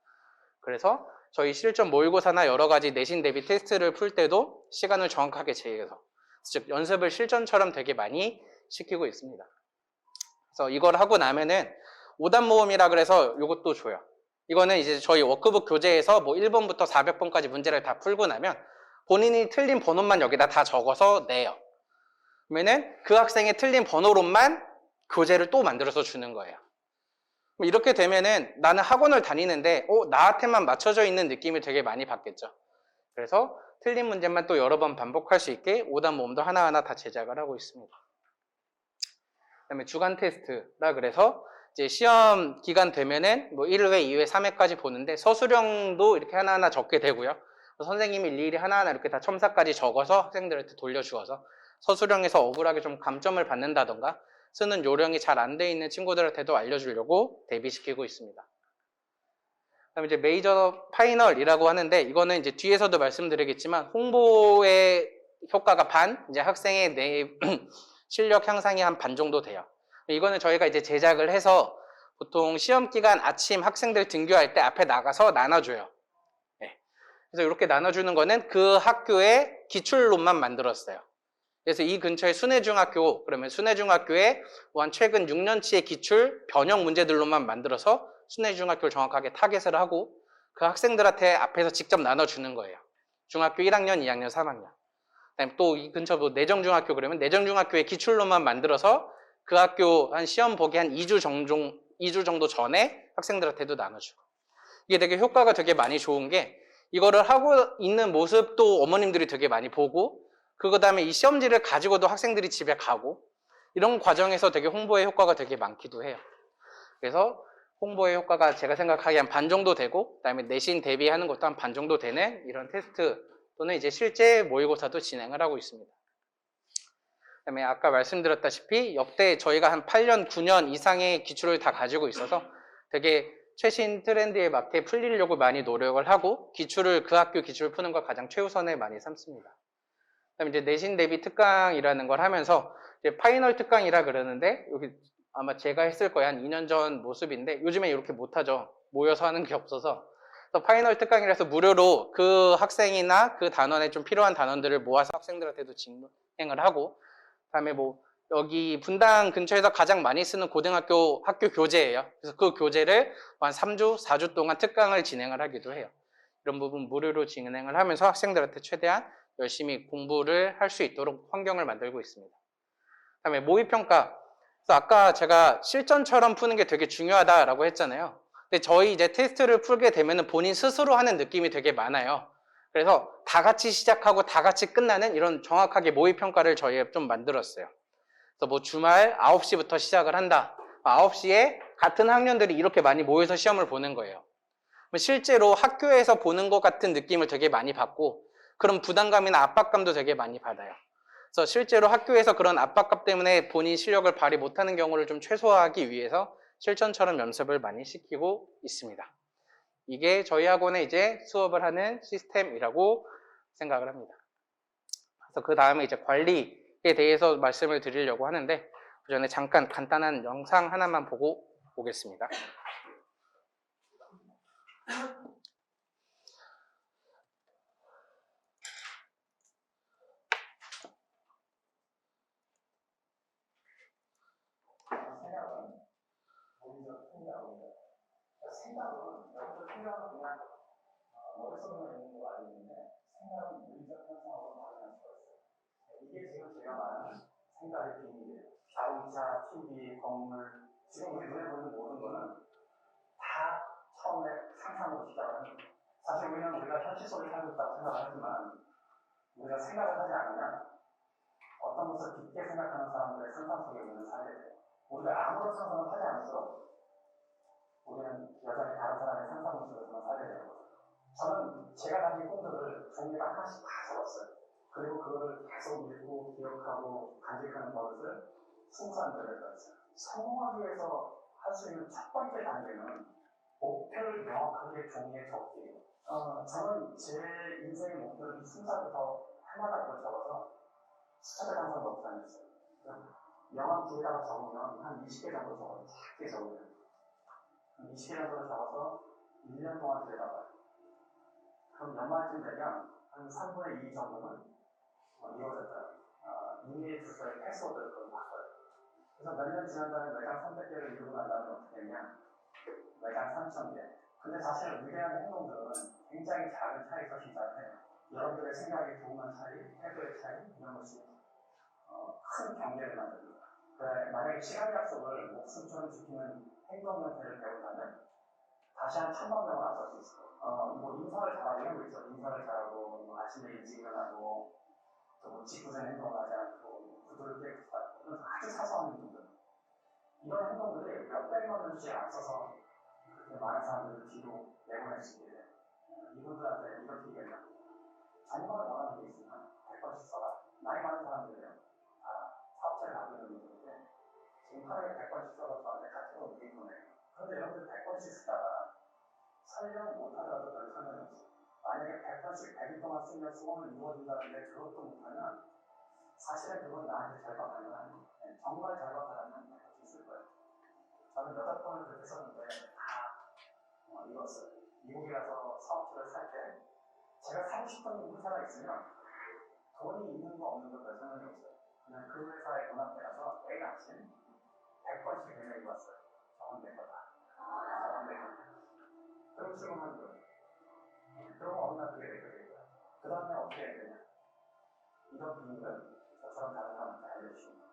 그래서 저희 실전 모의고사나 여러 가지 내신 대비 테스트를 풀 때도 시간을 정확하게 제외해서 즉 연습을 실전처럼 되게 많이 시키고 있습니다. 그래서 이걸 하고 나면은 오답 모음이라 그래서 이것도 줘요. 이거는 이제 저희 워크북 교재에서 뭐 1번부터 400번까지 문제를 다 풀고 나면 본인이 틀린 번호만 여기다 다 적어서 내요. 그러면은 그 학생의 틀린 번호로만 교재를 또 만들어서 주는 거예요. 이렇게 되면은 나는 학원을 다니는데 나한테만 맞춰져 있는 느낌을 되게 많이 받겠죠. 그래서 틀린 문제만 또 여러 번 반복할 수 있게 오답 모음도 하나하나 다 제작을 하고 있습니다. 그다음에 주간 테스트라 그래서 이제 시험 기간 되면은 뭐 1회, 2회, 3회까지 보는데 서술형도 이렇게 하나하나 적게 되고요. 선생님이 일일이 하나하나 이렇게 다 첨삭까지 적어서 학생들한테 돌려주어서 서술형에서 억울하게 좀 감점을 받는다던가 쓰는 요령이 잘 안 돼 있는 친구들한테도 알려주려고 대비시키고 있습니다. 그다음에 이제 메이저 파이널이라고 하는데 이거는 이제 뒤에서도 말씀드리겠지만 홍보의 효과가 반, 이제 학생의 내 실력 향상이 한 반 정도 돼요. 이거는 저희가 이제 제작을 해서 보통 시험 기간 아침 학생들 등교할 때 앞에 나가서 나눠줘요. 네. 그래서 이렇게 나눠주는 거는 그 학교의 기출론만 만들었어요. 그래서 이 근처에 순회중학교, 그러면 순회중학교에 한 최근 6년치의 기출 변형 문제들로만 만들어서 순회중학교를 정확하게 타겟을 하고 그 학생들한테 앞에서 직접 나눠주는 거예요. 중학교 1학년, 2학년, 3학년. 그다음에 또 이 근처 뭐 내정중학교 그러면 내정중학교의 기출로만 만들어서 그 학교 한 시험 보기 한 2주 정도 전에 학생들한테도 나눠주고. 이게 되게 효과가 되게 많이 좋은 게 이거를 하고 있는 모습도 어머님들이 되게 많이 보고 그 다음에 이 시험지를 가지고도 학생들이 집에 가고 이런 과정에서 되게 홍보의 효과가 되게 많기도 해요. 그래서 홍보의 효과가 제가 생각하기에 한 반 정도 되고 그다음에 내신 대비하는 것도 한 반 정도 되는 이런 테스트 또는 이제 실제 모의고사도 진행을 하고 있습니다. 그다음에 아까 말씀드렸다시피 역대 저희가 한 8년, 9년 이상의 기출을 다 가지고 있어서 되게 최신 트렌드에 맞게 풀리려고 많이 노력을 하고 기출을 그 학교 기출 푸는 걸 가장 최우선에 많이 삼습니다. 그다음에 이제 내신 대비 특강이라는 걸 하면서 이제 파이널 특강이라 그러는데 여기 아마 제가 했을 거예요. 한 2년 전 모습인데 요즘에 이렇게 못하죠. 모여서 하는 게 없어서. 그래서 파이널 특강이라서 무료로 그 학생이나 그 단원에 좀 필요한 단원들을 모아서 학생들한테도 진행을 하고 그다음에 뭐 여기 분당 근처에서 가장 많이 쓰는 고등학교 학교 교재예요. 그래서 그 교재를 한 3주, 4주 동안 특강을 진행을 하기도 해요. 이런 부분 무료로 진행을 하면서 학생들한테 최대한 열심히 공부를 할 수 있도록 환경을 만들고 있습니다. 그다음에 모의평가. 그래서 아까 제가 실전처럼 푸는 게 되게 중요하다라고 했잖아요. 근데 저희 이제 테스트를 풀게 되면 본인 스스로 하는 느낌이 되게 많아요. 그래서 다 같이 시작하고 다 같이 끝나는 이런 정확하게 모의평가를 저희가 좀 만들었어요. 그래서 뭐 주말 9시부터 시작을 한다. 9시에 같은 학년들이 이렇게 많이 모여서 시험을 보는 거예요. 실제로 학교에서 보는 것 같은 느낌을 되게 많이 받고 그런 부담감이나 압박감도 되게 많이 받아요. 그래서 실제로 학교에서 그런 압박감 때문에 본인 실력을 발휘 못하는 경우를 좀 최소화하기 위해서 실전처럼 연습을 많이 시키고 있습니다. 이게 저희 학원에 이제 수업을 하는 시스템이라고 생각을 합니다. 그래서 그 다음에 이제 관리에 대해서 말씀을 드리려고 하는데 그 전에 잠깐 간단한 영상 하나만 보고 오겠습니다. 생각은 여러분들 생각은 그냥 머릿속에 있는 거 아니는데 생각은 물리적 현상으로 나타날 수가 있어요. 이게 지금 제가 말하는 생각의 비밀이에요. 자동차, TV, 건물, 지금 우리 눈에 보이는 모든 거는 다 처음에 상상으로 시작을 하는 거예요. 사실 우리가 현실 속에 살고 있다고 생각을 하지만 우리가 생각을 하지 않으면 어떤 것을 깊게 생각하는 사람들의 상상 속에 우리는 살게 돼요. 우리가 아무런 상상을 하지 않을수록 우리는 여전히 다른 사람의 상상 속에서만 살게 되는 거죠. 저는 제가 가진 꿈들을 종류가 하나씩 다 적었어요. 그리고 그거를 계속 읽고 기억하고 간직하는 버릇을 20살 들여서 했어요. 성공하기 위해서 할 수 있는 첫 번째 단계는 목표를 명확하게 종이에 적기예요. 저는 제 인생의 목표를 20살부터 해마다 그걸 적어서 숫자를 항상 넣고 다녔어요. 명함 뒤에다가 적으면 한 20개 정도 적어요. 작게 적으면 20개 정도를 적어서 1년 동안 들여다봐요. 그럼 연말쯤 되면 한 3분의 2 정도는 이루어졌다. 이메일 주소에 패스워드를 그걸 바꿔요. 그래서 몇 년 지난 다음에 매장 300개를 이루고 난 다음에 어떻게 되냐? 매장 3,000개. 근데 사실 위대한 행동들은 굉장히 작은 차이에서 시작을 해요. 여러분들의 생각이 조금만 차이, 태도의 차이, 이런 것이 큰 경계를 만듭니다. 만약에 시간 약속을 목숨처럼 지키는 행동 형태를 배운다면 다시 한 1000만 명을 앞설 수 있어요. 뭐 인사를 잘하고 이런 거 있죠. 인사를 잘하고, 뭐 아침에 일찍 일어나고, 또 직구전 행동을 하지 않고, 구두를 깨끗하고, 이런 아주 사소한 행동들. 이런 행동들이 몇백만 명씩 앞서서 그렇게 많은 사람들을 뒤로 내보낼 수 있게 돼요. 이분들한테 이렇게 얘기해요. 정말 원하는 게 있으면 100번씩 써라. 나이 많은 사람들이에요. 다 사업체를 갖고 있는 분들인데 지금 하루에 100번씩 써서 저한테 카톡으로 문의 보내요. 그런데 여러분들 100번씩 쓰다가 설령 못하더라도 별 소용이 없어요. 만약에 100번씩 100일 동안 쓰면 소원을 이루어진다는데 그것도 못하면 사실은 그건 나한테 절박한 건 아니에요. 정말 절박하다면 100번씩 쓸 거예요. 저는 8번을 그렇게 썼는데 다 이뤘어요. 미국에 가서 사업체를 살 때 제가 사고 싶은 회사가 있으면 돈이 있는 거 없는 거 별 상관이 없어요. 그냥 그 회사에 돈 앞에 가서 매일 아침 100번씩 연락이 왔어요. 저건 내 거다. 저건 내 거다. 그럼 출근하는 거예요. 그럼 어느 날 그게 내 거예요. 그 다음에 어떻게 해야 되냐. 이런 비밀을 저처럼 다른 사람한테 알려주시면 돼요.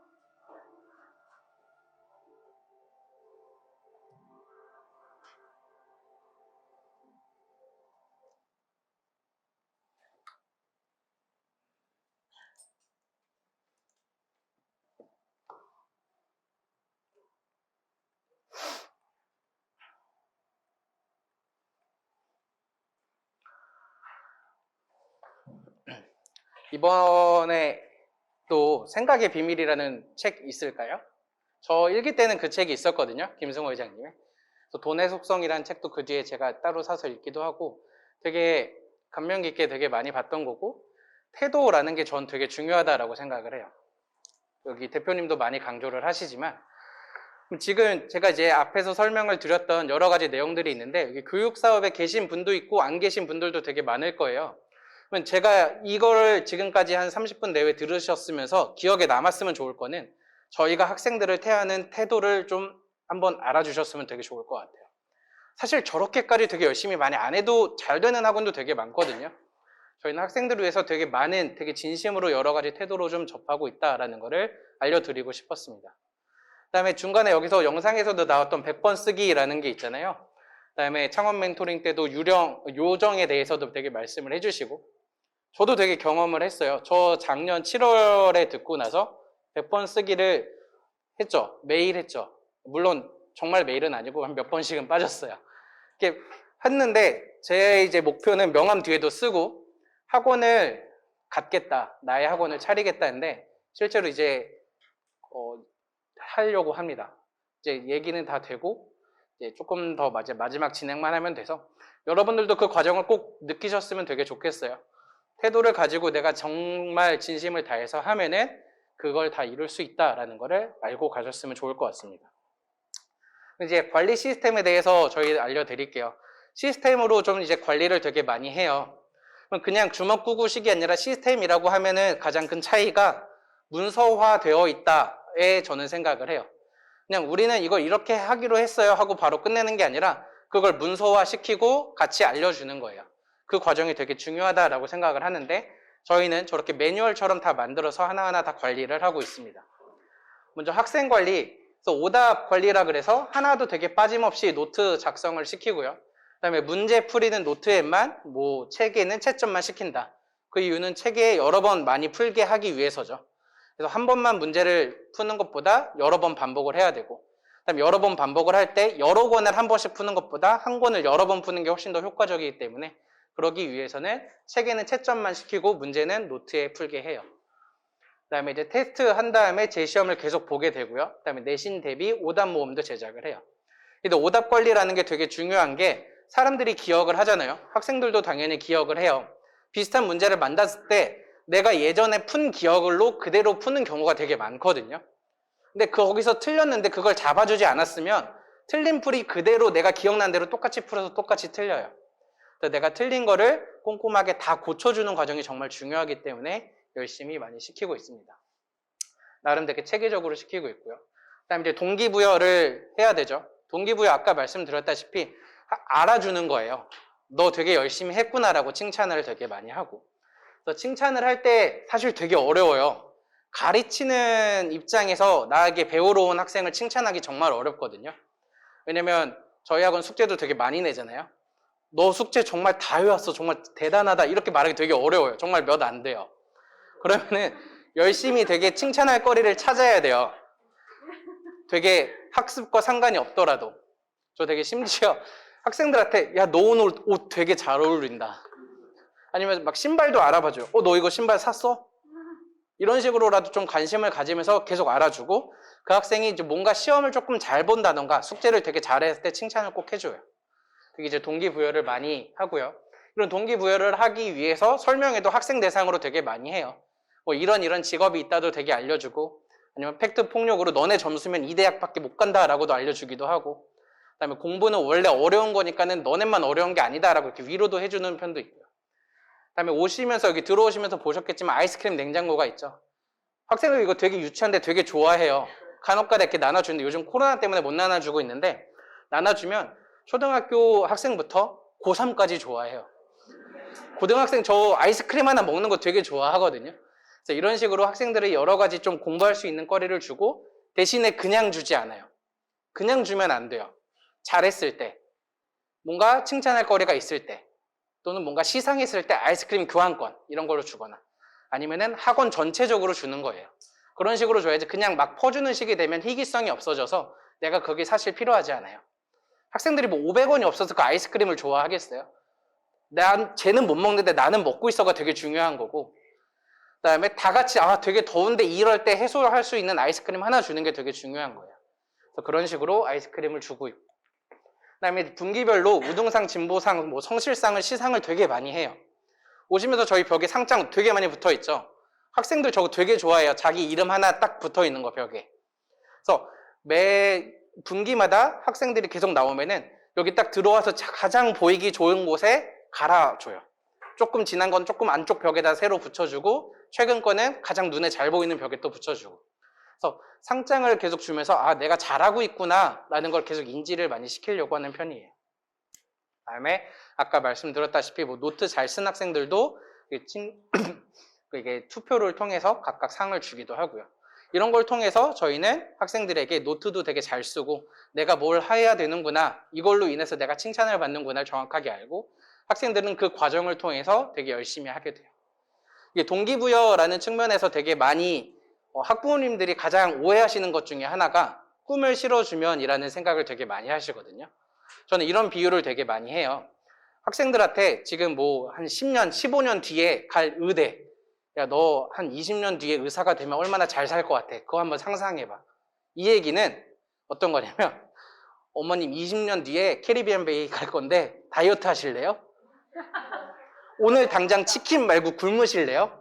이번에 또 생각의 비밀이라는 책 있을까요? 저 일기 때는 그 책이 있었거든요. 김승호 회장님의. 돈의 속성이라는 책도 그 뒤에 제가 따로 사서 읽기도 하고 되게 감명 깊게 되게 많이 봤던 거고 태도라는 게 전 되게 중요하다라고 생각을 해요. 여기 대표님도 많이 강조를 하시지만 지금 제가 이제 앞에서 설명을 드렸던 여러 가지 내용들이 있는데 여기 교육 사업에 계신 분도 있고 안 계신 분들도 되게 많을 거예요. 그러면 제가 이걸 지금까지 한 30분 내외 들으셨으면서 기억에 남았으면 좋을 거는 저희가 학생들을 대하는 태도를 좀 한번 알아주셨으면 되게 좋을 것 같아요. 사실 저렇게까지 되게 열심히 많이 안 해도 잘 되는 학원도 되게 많거든요. 저희는 학생들을 위해서 되게 많은, 되게 진심으로 여러 가지 태도로 좀 접하고 있다라는 거를 알려드리고 싶었습니다. 그 다음에 중간에 여기서 영상에서도 나왔던 100번 쓰기라는 게 있잖아요. 그 다음에 창업 멘토링 때도 요정에 대해서도 되게 말씀을 해주시고 저도 되게 경험을 했어요. 저 작년 7월에 듣고 나서 100번 쓰기를 했죠. 매일 했죠. 물론 정말 매일은 아니고 한 몇 번씩은 빠졌어요. 이렇게 했는데 제 이제 목표는 명함 뒤에도 쓰고 학원을 갖겠다, 나의 학원을 차리겠다는데 실제로 이제 하려고 합니다. 이제 얘기는 다 되고 이제 조금 더 마지막 진행만 하면 돼서 여러분들도 그 과정을 꼭 느끼셨으면 되게 좋겠어요. 태도를 가지고 내가 정말 진심을 다해서 하면은 그걸 다 이룰 수 있다라는 거를 알고 가셨으면 좋을 것 같습니다. 이제 관리 시스템에 대해서 저희 알려드릴게요. 시스템으로 좀 이제 관리를 되게 많이 해요. 그냥 주먹구구식이 아니라 시스템이라고 하면은 가장 큰 차이가 문서화되어 있다에 저는 생각을 해요. 그냥 우리는 이걸 이렇게 하기로 했어요 하고 바로 끝내는 게 아니라 그걸 문서화시키고 같이 알려주는 거예요. 그 과정이 되게 중요하다라고 생각을 하는데 저희는 저렇게 매뉴얼처럼 다 만들어서 하나하나 다 관리를 하고 있습니다. 먼저 학생 관리, 그래서 오답 관리라 그래서 하나도 되게 빠짐없이 노트 작성을 시키고요. 그다음에 문제 풀이는 노트 앱만, 뭐 책에는 채점만 시킨다. 그 이유는 책에 여러 번 많이 풀게 하기 위해서죠. 그래서 한 번만 문제를 푸는 것보다 여러 번 반복을 해야 되고, 그다음에 여러 번 반복을 할 때 여러 권을 한 번씩 푸는 것보다 한 권을 여러 번 푸는 게 훨씬 더 효과적이기 때문에 그러기 위해서는 책에는 채점만 시키고 문제는 노트에 풀게 해요. 그다음에 이제 테스트 한 다음에 제 시험을 계속 보게 되고요. 그다음에 내신 대비 오답 모음도 제작을 해요. 근데 오답 관리라는 게 되게 중요한 게 사람들이 기억을 하잖아요. 학생들도 당연히 기억을 해요. 비슷한 문제를 만났을 때 내가 예전에 푼 기억으로 그대로 푸는 경우가 되게 많거든요. 근데 거기서 틀렸는데 그걸 잡아주지 않았으면 틀린 풀이 그대로 내가 기억난 대로 똑같이 풀어서 똑같이 틀려요. 그래서 내가 틀린 거를 꼼꼼하게 다 고쳐주는 과정이 정말 중요하기 때문에 열심히 많이 시키고 있습니다. 나름 되게 체계적으로 시키고 있고요. 그다음에 이제 동기부여를 해야 되죠. 동기부여 아까 말씀드렸다시피 알아주는 거예요. 너 되게 열심히 했구나라고 칭찬을 되게 많이 하고. 그래서 칭찬을 할 때 사실 되게 어려워요. 가르치는 입장에서 나에게 배우러 온 학생을 칭찬하기 정말 어렵거든요. 왜냐면 저희 학원 숙제도 되게 많이 내잖아요. 너 숙제 정말 다 해왔어. 정말 대단하다. 이렇게 말하기 되게 어려워요. 정말 몇 안 돼요. 그러면은 열심히 되게 칭찬할 거리를 찾아야 돼요. 되게 학습과 상관이 없더라도. 저 되게 심지어 학생들한테 야, 너 오늘 옷 되게 잘 어울린다. 아니면 막 신발도 알아봐줘요. 너 이거 신발 샀어? 이런 식으로라도 좀 관심을 가지면서 계속 알아주고 그 학생이 이제 뭔가 시험을 조금 잘 본다던가 숙제를 되게 잘했을 때 칭찬을 꼭 해줘요. 그게 이제 동기부여를 많이 하고요. 이런 동기부여를 하기 위해서 설명회도 학생 대상으로 되게 많이 해요. 뭐 이런 직업이 있다도 되게 알려주고 아니면 팩트 폭력으로 너네 점수면 이 대학밖에 못 간다라고도 알려주기도 하고 그다음에 공부는 원래 어려운 거니까는 너네만 어려운 게 아니다라고 이렇게 위로도 해주는 편도 있고요. 그다음에 오시면서 여기 들어오시면서 보셨겠지만 아이스크림 냉장고가 있죠. 학생들 이거 되게 유치한데 되게 좋아해요. 간혹가다 이렇게 나눠주는데 요즘 코로나 때문에 못 나눠주고 있는데 나눠주면 초등학교 학생부터 고3까지 좋아해요. 고등학생 저 아이스크림 하나 먹는 거 되게 좋아하거든요. 그래서 이런 식으로 학생들이 여러 가지 좀 공부할 수 있는 거리를 주고 대신에 그냥 주지 않아요. 그냥 주면 안 돼요. 잘했을 때, 뭔가 칭찬할 거리가 있을 때, 또는 뭔가 시상했을 때 아이스크림 교환권 이런 걸로 주거나 아니면은 학원 전체적으로 주는 거예요. 그런 식으로 줘야지 그냥 막 퍼주는 식이 되면 희귀성이 없어져서 내가 그게 사실 필요하지 않아요. 학생들이 뭐 500원이 없어서 그 아이스크림을 좋아하겠어요? 쟤는 못 먹는데 나는 먹고 있어가 되게 중요한 거고 그다음에 다 같이 되게 더운데 이럴 때 해소할 수 있는 아이스크림 하나 주는 게 되게 중요한 거예요. 그래서 그런 식으로 아이스크림을 주고 있고 그다음에 분기별로 우등상, 진보상, 뭐 성실상을 시상을 되게 많이 해요. 오시면서 저희 벽에 상장 되게 많이 붙어 있죠. 학생들 저거 되게 좋아해요. 자기 이름 하나 딱 붙어 있는 거 벽에. 그래서 매 분기마다 학생들이 계속 나오면은 여기 딱 들어와서 가장 보이기 좋은 곳에 갈아줘요. 조금 지난 건 조금 안쪽 벽에다 새로 붙여주고 최근 거는 가장 눈에 잘 보이는 벽에 또 붙여주고 그래서 상장을 계속 주면서 내가 잘하고 있구나 라는 걸 계속 인지를 많이 시키려고 하는 편이에요. 그다음에 아까 말씀드렸다시피 뭐 노트 잘 쓴 학생들도 이게 투표를 통해서 각각 상을 주기도 하고요. 이런 걸 통해서 저희는 학생들에게 노트도 되게 잘 쓰고 내가 뭘 해야 되는구나 이걸로 인해서 내가 칭찬을 받는구나를 정확하게 알고 학생들은 그 과정을 통해서 되게 열심히 하게 돼요. 이게 동기부여라는 측면에서 되게 많이 학부모님들이 가장 오해하시는 것 중에 하나가 꿈을 실어주면 이라는 생각을 되게 많이 하시거든요. 저는 이런 비유를 되게 많이 해요. 학생들한테 지금 뭐 한 10년, 15년 뒤에 갈 의대 야, 너 한 20년 뒤에 의사가 되면 얼마나 잘 살 것 같아. 그거 한번 상상해봐. 이 얘기는 어떤 거냐면 어머님 20년 뒤에 캐리비안 베이 갈 건데 다이어트 하실래요? 오늘 당장 치킨 말고 굶으실래요?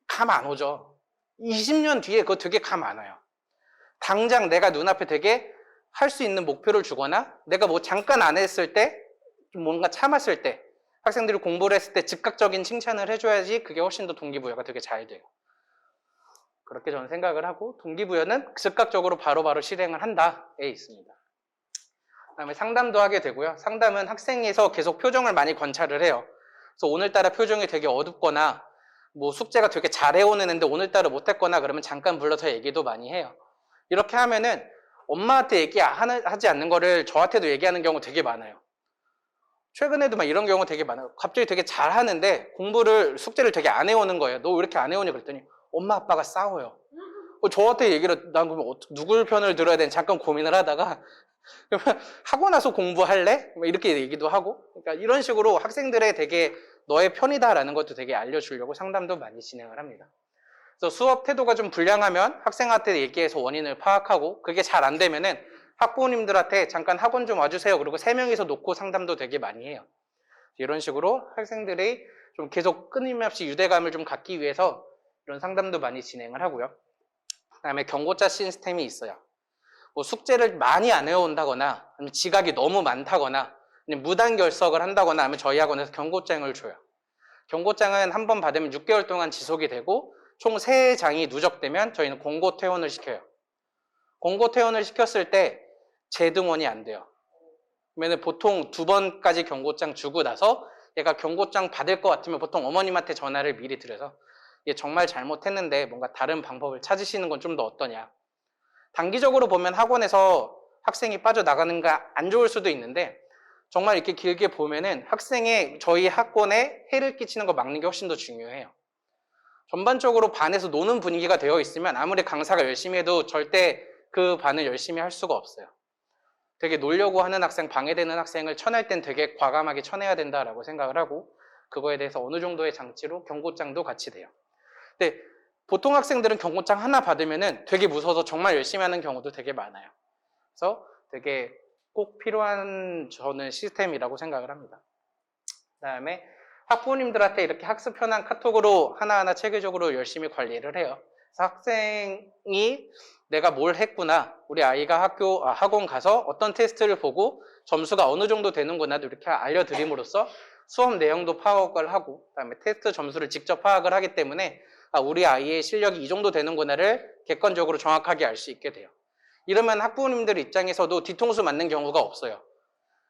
감 안 오죠. 20년 뒤에 그거 되게 감 안 와요. 당장 내가 눈앞에 되게 할 수 있는 목표를 주거나 내가 뭐 잠깐 안 했을 때 좀 뭔가 참았을 때 학생들이 공부를 했을 때 즉각적인 칭찬을 해줘야지 그게 훨씬 더 동기부여가 되게 잘 돼요. 그렇게 저는 생각을 하고 동기부여는 즉각적으로 바로바로 실행을 한다에 있습니다. 그다음에 상담도 하게 되고요. 상담은 학생에서 계속 표정을 많이 관찰을 해요. 그래서 오늘따라 표정이 되게 어둡거나 뭐 숙제가 되게 잘해오는 애인데 오늘따라 못했거나 그러면 잠깐 불러서 얘기도 많이 해요. 이렇게 하면은 엄마한테 얘기하지 않는 거를 저한테도 얘기하는 경우 되게 많아요. 최근에도 막 이런 경우 되게 많아요. 갑자기 되게 잘하는데 숙제를 되게 안 해오는 거예요. 너 왜 이렇게 안 해오냐 그랬더니 엄마 아빠가 싸워요. 저한테 얘기를 난 그러면 누굴 편을 들어야 되는지 잠깐 고민을 하다가 그러면 하고 나서 공부할래? 이렇게 얘기도 하고 그러니까 이런 식으로 학생들의 되게 너의 편이다라는 것도 되게 알려주려고 상담도 많이 진행을 합니다. 그래서 수업 태도가 좀 불량하면 학생한테 얘기해서 원인을 파악하고 그게 잘 안 되면은 학부모님들한테 잠깐 학원 좀 와주세요. 그리고 3명이서 놓고 상담도 되게 많이 해요. 이런 식으로 학생들이 좀 계속 끊임없이 유대감을 좀 갖기 위해서 이런 상담도 많이 진행을 하고요. 그다음에 경고자 시스템이 있어요. 뭐 숙제를 많이 안 해온다거나 아니면 지각이 너무 많다거나 아니면 무단 결석을 한다거나 하면 저희 학원에서 경고장을 줘요. 경고장은 한 번 받으면 6개월 동안 지속이 되고 총 3장이 누적되면 저희는 공고 퇴원을 시켜요. 공고 퇴원을 시켰을 때 재등원이 안 돼요. 그러면 보통 2번까지 경고장 주고 나서 얘가 경고장 받을 것 같으면 보통 어머님한테 전화를 미리 드려서 얘 정말 잘못했는데 뭔가 다른 방법을 찾으시는 건 좀 더 어떠냐. 단기적으로 보면 학원에서 학생이 빠져나가는 거 안 좋을 수도 있는데 정말 이렇게 길게 보면은 학생의 저희 학원에 해를 끼치는 거 막는 게 훨씬 더 중요해요. 전반적으로 반에서 노는 분위기가 되어 있으면 아무리 강사가 열심히 해도 절대 그 반을 열심히 할 수가 없어요. 되게 놀려고 하는 학생, 방해되는 학생을 쳐낼 땐 되게 과감하게 쳐내야 된다라고 생각을 하고 그거에 대해서 어느 정도의 장치로 경고장도 같이 돼요. 근데 보통 학생들은 경고장 하나 받으면은 되게 무서워서 정말 열심히 하는 경우도 되게 많아요. 그래서 되게 꼭 필요한 저는 시스템이라고 생각을 합니다. 그다음에 학부모님들한테 이렇게 학습 현황 카톡으로 하나하나 체계적으로 열심히 관리를 해요. 그래서 학생이 내가 뭘 했구나, 우리 아이가 학원 가서 어떤 테스트를 보고 점수가 어느 정도 되는구나도 이렇게 알려드림으로써 수업 내용도 파악을 하고 그다음에 테스트 점수를 직접 파악을 하기 때문에 우리 아이의 실력이 이 정도 되는구나를 객관적으로 정확하게 알 수 있게 돼요. 이러면 학부모님들 입장에서도 뒤통수 맞는 경우가 없어요.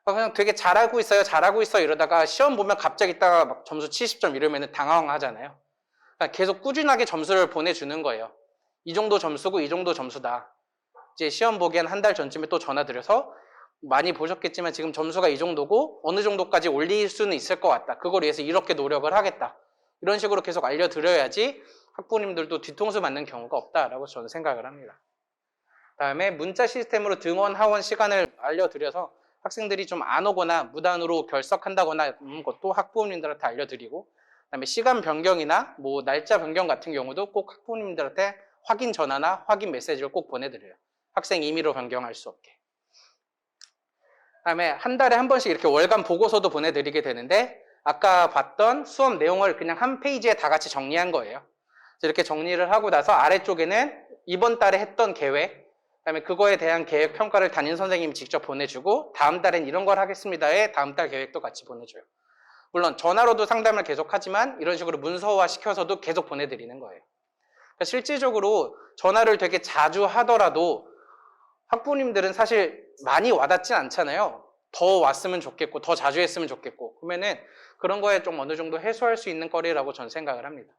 그냥 되게 잘하고 있어요, 잘하고 있어 이러다가 시험 보면 갑자기 있다가 막 점수 70점 이러면 당황하잖아요. 그러니까 계속 꾸준하게 점수를 보내주는 거예요. 이 정도 점수고 이 정도 점수다. 이제 시험 보기 한 달 전쯤에 또 전화 드려서 많이 보셨겠지만 지금 점수가 이 정도고 어느 정도까지 올릴 수는 있을 것 같다. 그걸 위해서 이렇게 노력을 하겠다. 이런 식으로 계속 알려드려야지 학부모님들도 뒤통수 맞는 경우가 없다라고 저는 생각을 합니다. 그다음에 문자 시스템으로 등원, 하원 시간을 알려드려서 학생들이 좀 안 오거나 무단으로 결석한다거나 이런 것도 학부모님들한테 알려드리고 그다음에 시간 변경이나 뭐 날짜 변경 같은 경우도 꼭 학부모님들한테 확인 전화나 확인 메시지를 꼭 보내드려요. 학생 임의로 변경할 수 없게. 그다음에 한 달에 한 번씩 이렇게 월간 보고서도 보내드리게 되는데 아까 봤던 수업 내용을 그냥 한 페이지에 다 같이 정리한 거예요. 이렇게 정리를 하고 나서 아래쪽에는 이번 달에 했던 계획, 그다음에 그거에 대한 계획 평가를 담임 선생님이 직접 보내주고 다음 달엔 이런 걸 하겠습니다의 다음 달 계획도 같이 보내줘요. 물론 전화로도 상담을 계속하지만 이런 식으로 문서화 시켜서도 계속 보내드리는 거예요. 그러니까 실질적으로 전화를 되게 자주 하더라도 학부모님들은 사실 많이 와닿진 않잖아요. 더 왔으면 좋겠고 더 자주 했으면 좋겠고 그러면은 그런 거에 좀 어느 정도 해소할 수 있는 거리라고 전 생각을 합니다.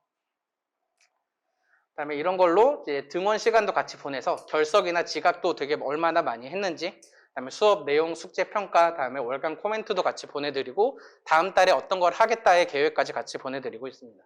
그다음에 이런 걸로 이제 등원 시간도 같이 보내서 결석이나 지각도 되게 얼마나 많이 했는지 그다음에 수업 내용, 숙제 평가, 다음에 월간 코멘트도 같이 보내드리고 다음 달에 어떤 걸 하겠다의 계획까지 같이 보내드리고 있습니다.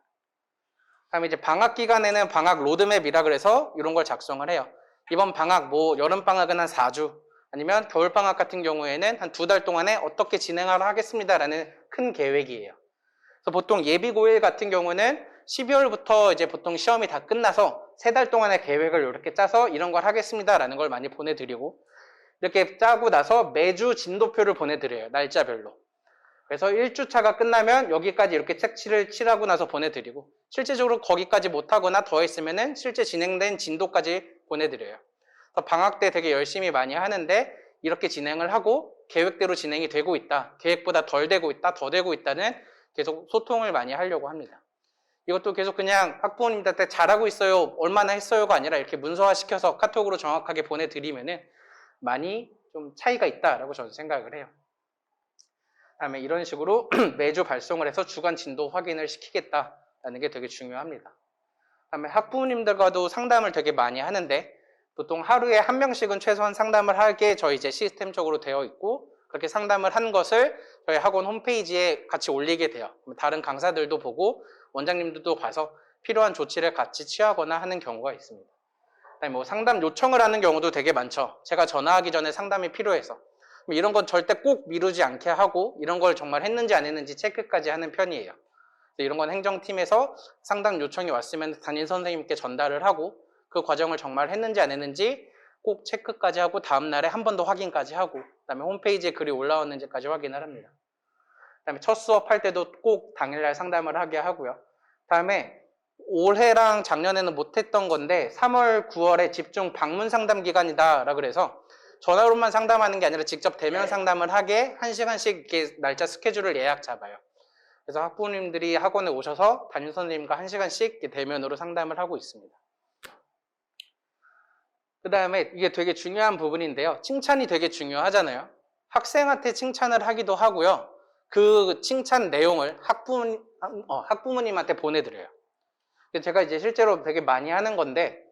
그다음에 이제 방학 기간에는 방학 로드맵이라 그래서 이런 걸 작성을 해요. 이번 방학 뭐 여름 방학은 한 4주 아니면 겨울 방학 같은 경우에는 한 2달 동안에 어떻게 진행하려 하겠습니다라는 큰 계획이에요. 그래서 보통 예비고일 같은 경우는 12월부터 이제 보통 시험이 다 끝나서 3달 동안의 계획을 이렇게 짜서 이런 걸 하겠습니다라는 걸 많이 보내드리고 이렇게 짜고 나서 매주 진도표를 보내드려요. 날짜별로. 그래서 1주차가 끝나면 여기까지 이렇게 책치를 칠하고 나서 보내드리고 실제적으로 거기까지 못하거나 더 했으면은 실제 진행된 진도까지 보내드려요. 그래서 방학 때 되게 열심히 많이 하는데 이렇게 진행을 하고 계획대로 진행이 되고 있다. 계획보다 덜 되고 있다. 더 되고 있다는 계속 소통을 많이 하려고 합니다. 이것도 계속 그냥 학부모님들한테 잘하고 있어요. 얼마나 했어요가 아니라 이렇게 문서화 시켜서 카톡으로 정확하게 보내드리면은 많이 좀 차이가 있다라고 저는 생각을 해요. 그다음에 이런 식으로 매주 발송을 해서 주간 진도 확인을 시키겠다라는 게 되게 중요합니다. 그다음에 학부모님들과도 상담을 되게 많이 하는데 보통 하루에 한 명씩은 최소한 상담을 하게 저희 이제 시스템적으로 되어 있고 그렇게 상담을 한 것을 저희 학원 홈페이지에 같이 올리게 돼요. 다른 강사들도 보고 원장님들도 봐서 필요한 조치를 같이 취하거나 하는 경우가 있습니다. 그다음에 뭐 상담 요청을 하는 경우도 되게 많죠. 제가 전화하기 전에 상담이 필요해서 이런 건 절대 꼭 미루지 않게 하고 이런 걸 정말 했는지 안 했는지 체크까지 하는 편이에요. 이런 건 행정팀에서 상담 요청이 왔으면 담임 선생님께 전달을 하고 그 과정을 정말 했는지 안 했는지 꼭 체크까지 하고 다음날에 한 번 더 확인까지 하고 그다음에 홈페이지에 글이 올라왔는지까지 확인을 합니다. 그다음에 첫 수업할 때도 꼭 당일날 상담을 하게 하고요. 그다음에 올해랑 작년에는 못했던 건데 3월, 9월에 집중 방문 상담 기간이다라고 그래서 전화로만 상담하는 게 아니라 직접 대면 상담을 하게 1시간씩 이렇게 날짜 스케줄을 예약 잡아요. 그래서 학부모님들이 학원에 오셔서 담임 선생님과 1시간씩 대면으로 상담을 하고 있습니다. 그 다음에 이게 되게 중요한 부분인데요. 칭찬이 되게 중요하잖아요. 학생한테 칭찬을 하기도 하고요. 그 칭찬 내용을 학부모님한테 보내드려요. 제가 이제 실제로 되게 많이 하는 건데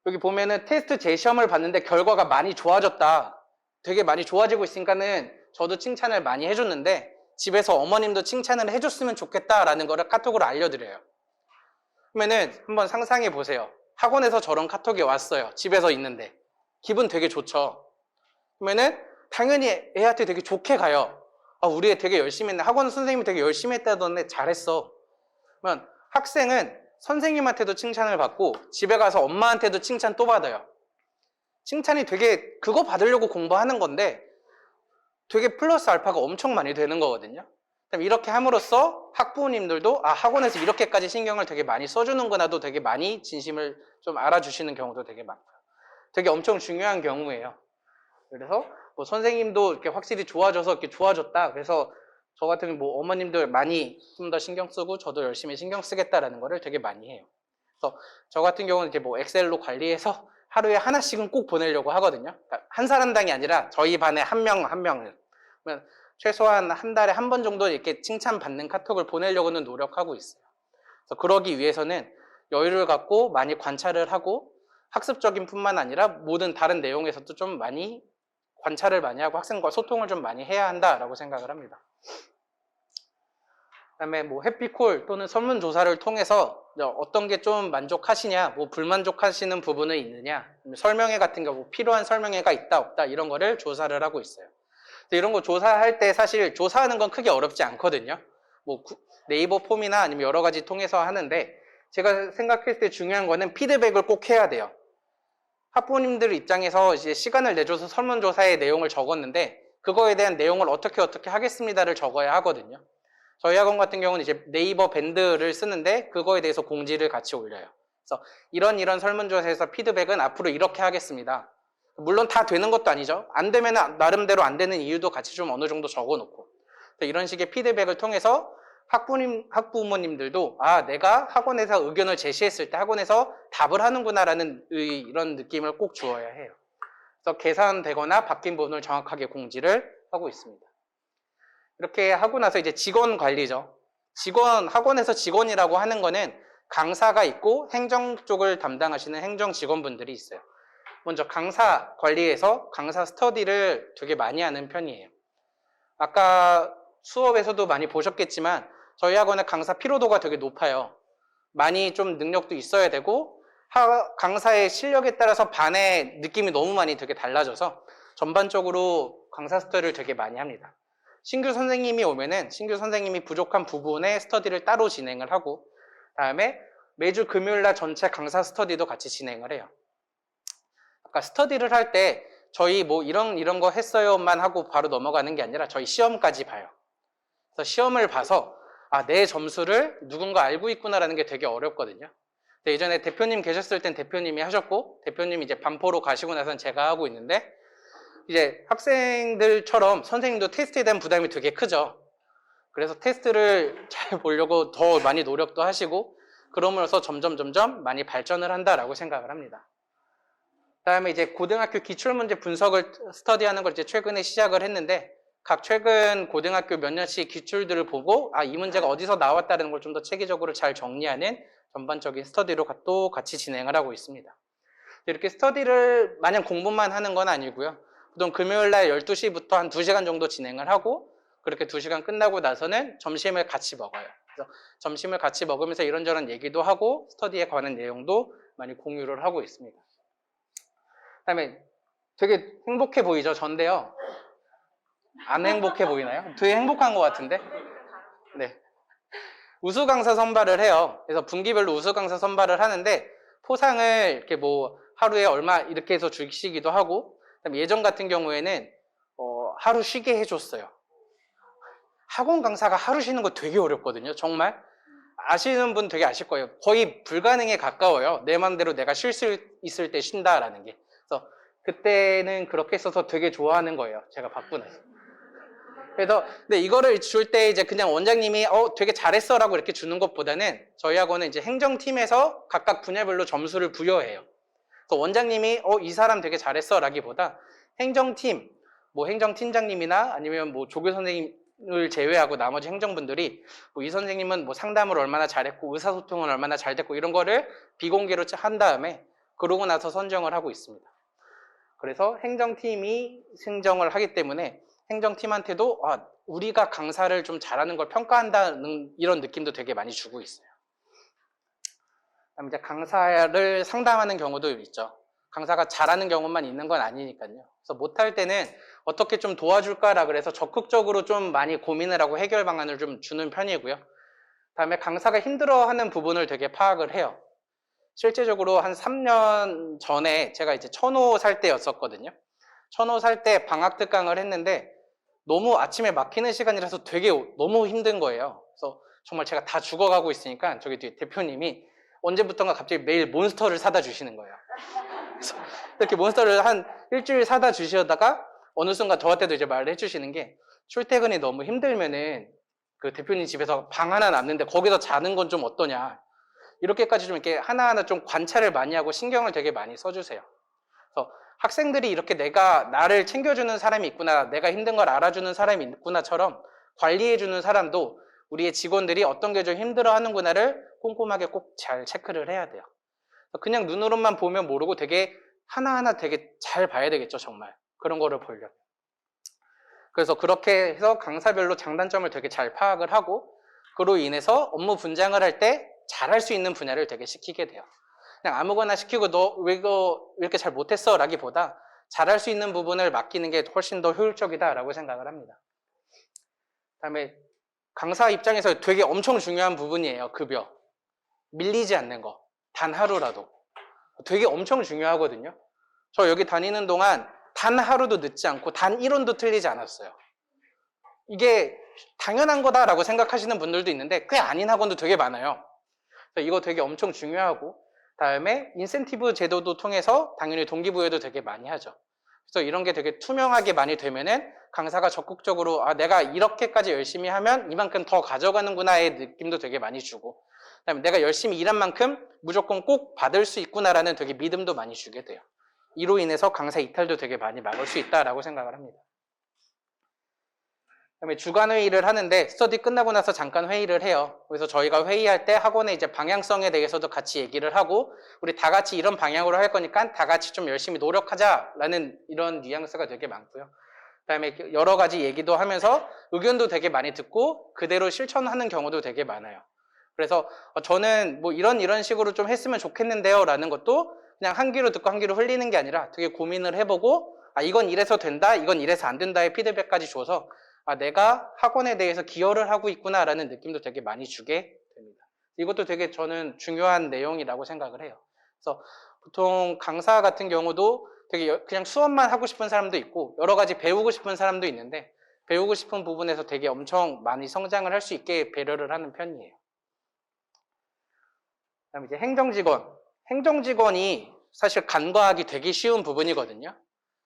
여기 보면은 테스트 재시험을 봤는데 결과가 많이 좋아졌다. 되게 많이 좋아지고 있으니까는 저도 칭찬을 많이 해줬는데 집에서 어머님도 칭찬을 해줬으면 좋겠다라는 거를 카톡으로 알려드려요. 그러면은 한번 상상해 보세요. 학원에서 저런 카톡이 왔어요. 집에서 있는데. 기분 되게 좋죠. 그러면은 당연히 애한테 되게 좋게 가요. 아, 우리 애 되게 열심히 했네. 학원 선생님이 되게 열심히 했다던데 잘했어. 그러면 학생은 선생님한테도 칭찬을 받고 집에 가서 엄마한테도 칭찬 또 받아요. 칭찬이 되게 그거 받으려고 공부하는 건데 되게 플러스 알파가 엄청 많이 되는 거거든요. 이렇게 함으로써 학부모님들도 아 학원에서 이렇게까지 신경을 되게 많이 써주는구나도 되게 많이 진심을 좀 알아주시는 경우도 되게 많고요. 되게 엄청 중요한 경우예요. 그래서 뭐 선생님도 이렇게 확실히 좋아져서 이렇게 좋아졌다. 그래서 저 같은 경우 뭐 어머님들 많이 좀 더 신경 쓰고 저도 열심히 신경 쓰겠다라는 거를 되게 많이 해요. 그래서 저 같은 경우는 이제 뭐 엑셀로 관리해서 하루에 하나씩은 꼭 보내려고 하거든요. 그러니까 한 사람당이 아니라 저희 반에 한 명 한 명을. 그러면 최소한 한 달에 한 번 정도 이렇게 칭찬받는 카톡을 보내려고는 노력하고 있어요. 그래서 그러기 위해서는 여유를 갖고 많이 관찰을 하고 학습적인 뿐만 아니라 모든 다른 내용에서도 좀 많이 관찰을 많이 하고 학생과 소통을 좀 많이 해야 한다라고 생각을 합니다. 그다음에 뭐 해피콜 또는 설문조사를 통해서 어떤 게 좀 만족하시냐, 뭐 불만족하시는 부분은 있느냐, 설명회 같은 경우 필요한 설명회가 있다 없다 이런 거를 조사를 하고 있어요. 이런 거 조사할 때 사실 조사하는 건 크게 어렵지 않거든요. 뭐 네이버 폼이나 아니면 여러 가지 통해서 하는데 제가 생각했을 때 중요한 거는 피드백을 꼭 해야 돼요. 학부모님들 입장에서 이제 시간을 내줘서 설문조사의 내용을 적었는데 그거에 대한 내용을 어떻게 하겠습니다를 적어야 하거든요. 저희 학원 같은 경우는 이제 네이버 밴드를 쓰는데 그거에 대해서 공지를 같이 올려요. 그래서 이런 설문조사에서 피드백은 앞으로 이렇게 하겠습니다. 물론 다 되는 것도 아니죠. 안 되면 나름대로 안 되는 이유도 같이 좀 어느 정도 적어놓고 이런 식의 피드백을 통해서 학부모님들도 아 내가 학원에서 의견을 제시했을 때 학원에서 답을 하는구나라는 이런 느낌을 꼭 주어야 해요. 그래서 개선되거나 바뀐 부분을 정확하게 공지를 하고 있습니다. 이렇게 하고 나서 이제 직원 관리죠. 학원에서 직원이라고 하는 거는 강사가 있고 행정 쪽을 담당하시는 행정 직원분들이 있어요. 먼저 강사 관리에서 강사 스터디를 되게 많이 하는 편이에요. 아까 수업에서도 많이 보셨겠지만 저희 학원의 강사 피로도가 되게 높아요. 많이 좀 능력도 있어야 되고 강사의 실력에 따라서 반의 느낌이 너무 많이 되게 달라져서 전반적으로 강사 스터디를 되게 많이 합니다. 신규 선생님이 오면은 신규 선생님이 부족한 부분에 스터디를 따로 진행을 하고 그다음에 매주 금요일날 전체 강사 스터디도 같이 진행을 해요. 아까 스터디를 할 때 저희 뭐 이런 거 했어요만 하고 바로 넘어가는 게 아니라 저희 시험까지 봐요. 그래서 시험을 봐서 아, 내 점수를 누군가 알고 있구나라는 게 되게 어렵거든요. 근데 예전에 대표님 계셨을 땐 대표님이 하셨고 대표님이 이제 반포로 가시고 나서는 제가 하고 있는데 이제 학생들처럼 선생님도 테스트에 대한 부담이 되게 크죠. 그래서 테스트를 잘 보려고 더 많이 노력도 하시고 그러면서 점점 많이 발전을 한다라고 생각을 합니다. 그다음에 이제 고등학교 기출문제 분석을 스터디하는 걸 이제 최근에 시작을 했는데 각 최근 고등학교 몇 년씩 기출들을 보고 이 문제가 어디서 나왔다는 걸 좀 더 체계적으로 잘 정리하는 전반적인 스터디로 또 같이 진행을 하고 있습니다. 이렇게 스터디를 마냥 공부만 하는 건 아니고요. 보통 금요일 날 12시부터 한 2시간 정도 진행을 하고 그렇게 2시간 끝나고 나서는 점심을 같이 먹어요. 그래서 점심을 같이 먹으면서 이런저런 얘기도 하고 스터디에 관한 내용도 많이 공유를 하고 있습니다. 그다음에 되게 행복해 보이죠? 전데요. 안 행복해 보이나요? 되게 행복한 것 같은데? 네. 우수 강사 선발을 해요. 그래서 분기별로 우수 강사 선발을 하는데 포상을 이렇게 뭐 하루에 얼마 이렇게 해서 주시기도 하고 그다음에 예전 같은 경우에는 하루 쉬게 해줬어요. 학원 강사가 하루 쉬는 거 되게 어렵거든요. 정말 아시는 분 되게 아실 거예요. 거의 불가능에 가까워요. 내 맘대로 내가 쉴 수 있을 때 쉰다라는 게. 그래서 그때는 그렇게 써서 되게 좋아하는 거예요. 제가 받고 나서. 그래서 근데 이거를 줄 때 이제 그냥 원장님이 되게 잘했어라고 이렇게 주는 것보다는 저희 학원은 이제 행정팀에서 각각 분야별로 점수를 부여해요. 그래서 원장님이 이 사람 되게 잘했어라기보다 행정팀, 뭐 행정팀장님이나 아니면 뭐 조교 선생님을 제외하고 나머지 행정분들이 뭐 이 선생님은 뭐 상담을 얼마나 잘했고 의사소통은 얼마나 잘 됐고 이런 거를 비공개로 한 다음에 그러고 나서 선정을 하고 있습니다. 그래서 행정팀이 선정을 하기 때문에 행정팀한테도 우리가 강사를 좀 잘하는 걸 평가한다는 이런 느낌도 되게 많이 주고 있어요. 그다음에 이제 강사를 상담하는 경우도 있죠. 강사가 잘하는 경우만 있는 건 아니니까요. 그래서 못할 때는 어떻게 좀 도와줄까라 그래서 적극적으로 좀 많이 고민을 하고 해결 방안을 좀 주는 편이고요. 그다음에 강사가 힘들어하는 부분을 되게 파악을 해요. 실제적으로 한 3년 전에 제가 이제 천호 살 때였었거든요. 천호 살 때 방학 특강을 했는데 너무 아침에 막히는 시간이라서 되게 너무 힘든 거예요. 그래서 정말 제가 다 죽어가고 있으니까 저기 뒤에 대표님이 언제부턴가 갑자기 매일 몬스터를 사다 주시는 거예요. 그래서 이렇게 몬스터를 한 일주일 사다 주시다가 어느 순간 저한테도 이제 말을 해주시는 게 출퇴근이 너무 힘들면은 그 대표님 집에서 방 하나 남는데 거기서 자는 건 좀 어떠냐. 이렇게까지 좀 이렇게 하나하나 좀 관찰을 많이 하고 신경을 되게 많이 써주세요. 그래서 학생들이 이렇게 나를 챙겨주는 사람이 있구나, 내가 힘든 걸 알아주는 사람이 있구나처럼 관리해주는 사람도 우리의 직원들이 어떤 게 좀 힘들어 하는구나를 꼼꼼하게 꼭 잘 체크를 해야 돼요. 그냥 눈으로만 보면 모르고 되게 하나하나 되게 잘 봐야 되겠죠, 정말. 그런 거를 보려면. 그래서 그렇게 해서 강사별로 장단점을 되게 잘 파악을 하고 그로 인해서 업무 분장을 할 때 잘할 수 있는 분야를 되게 시키게 돼요. 그냥 아무거나 시키고 너 왜 이렇게 잘 못했어? 라기보다 잘할 수 있는 부분을 맡기는 게 훨씬 더 효율적이다라고 생각을 합니다. 그다음에 강사 입장에서 되게 엄청 중요한 부분이에요. 급여. 밀리지 않는 거. 단 하루라도. 되게 엄청 중요하거든요. 저 여기 다니는 동안 단 하루도 늦지 않고 단 1원도 틀리지 않았어요. 이게 당연한 거다라고 생각하시는 분들도 있는데 그게 아닌 학원도 되게 많아요. 그래서 이거 되게 엄청 중요하고 다음에 인센티브 제도도 통해서 당연히 동기부여도 되게 많이 하죠. 그래서 이런 게 되게 투명하게 많이 되면은 강사가 적극적으로 내가 이렇게까지 열심히 하면 이만큼 더 가져가는구나의 느낌도 되게 많이 주고 그다음에 내가 열심히 일한 만큼 무조건 꼭 받을 수 있구나라는 되게 믿음도 많이 주게 돼요. 이로 인해서 강사 이탈도 되게 많이 막을 수 있다라고 생각을 합니다. 그다음에 주간 회의를 하는데 스터디 끝나고 나서 잠깐 회의를 해요. 그래서 저희가 회의할 때 학원의 이제 방향성에 대해서도 같이 얘기를 하고 우리 다 같이 이런 방향으로 할 거니까 다 같이 좀 열심히 노력하자라는 이런 뉘앙스가 되게 많고요. 그다음에 여러 가지 얘기도 하면서 의견도 되게 많이 듣고 그대로 실천하는 경우도 되게 많아요. 그래서 저는 뭐 이런 식으로 좀 했으면 좋겠는데요 라는 것도 그냥 한 귀로 듣고 한 귀로 흘리는 게 아니라 되게 고민을 해보고 이건 이래서 된다, 이건 이래서 안 된다의 피드백까지 줘서 내가 학원에 대해서 기여를 하고 있구나라는 느낌도 되게 많이 주게 됩니다. 이것도 되게 저는 중요한 내용이라고 생각을 해요. 그래서 보통 강사 같은 경우도 되게 그냥 수업만 하고 싶은 사람도 있고 여러 가지 배우고 싶은 사람도 있는데 배우고 싶은 부분에서 되게 엄청 많이 성장을 할 수 있게 배려를 하는 편이에요. 그다음에 이제 행정직원이 사실 간과하기 되게 쉬운 부분이거든요.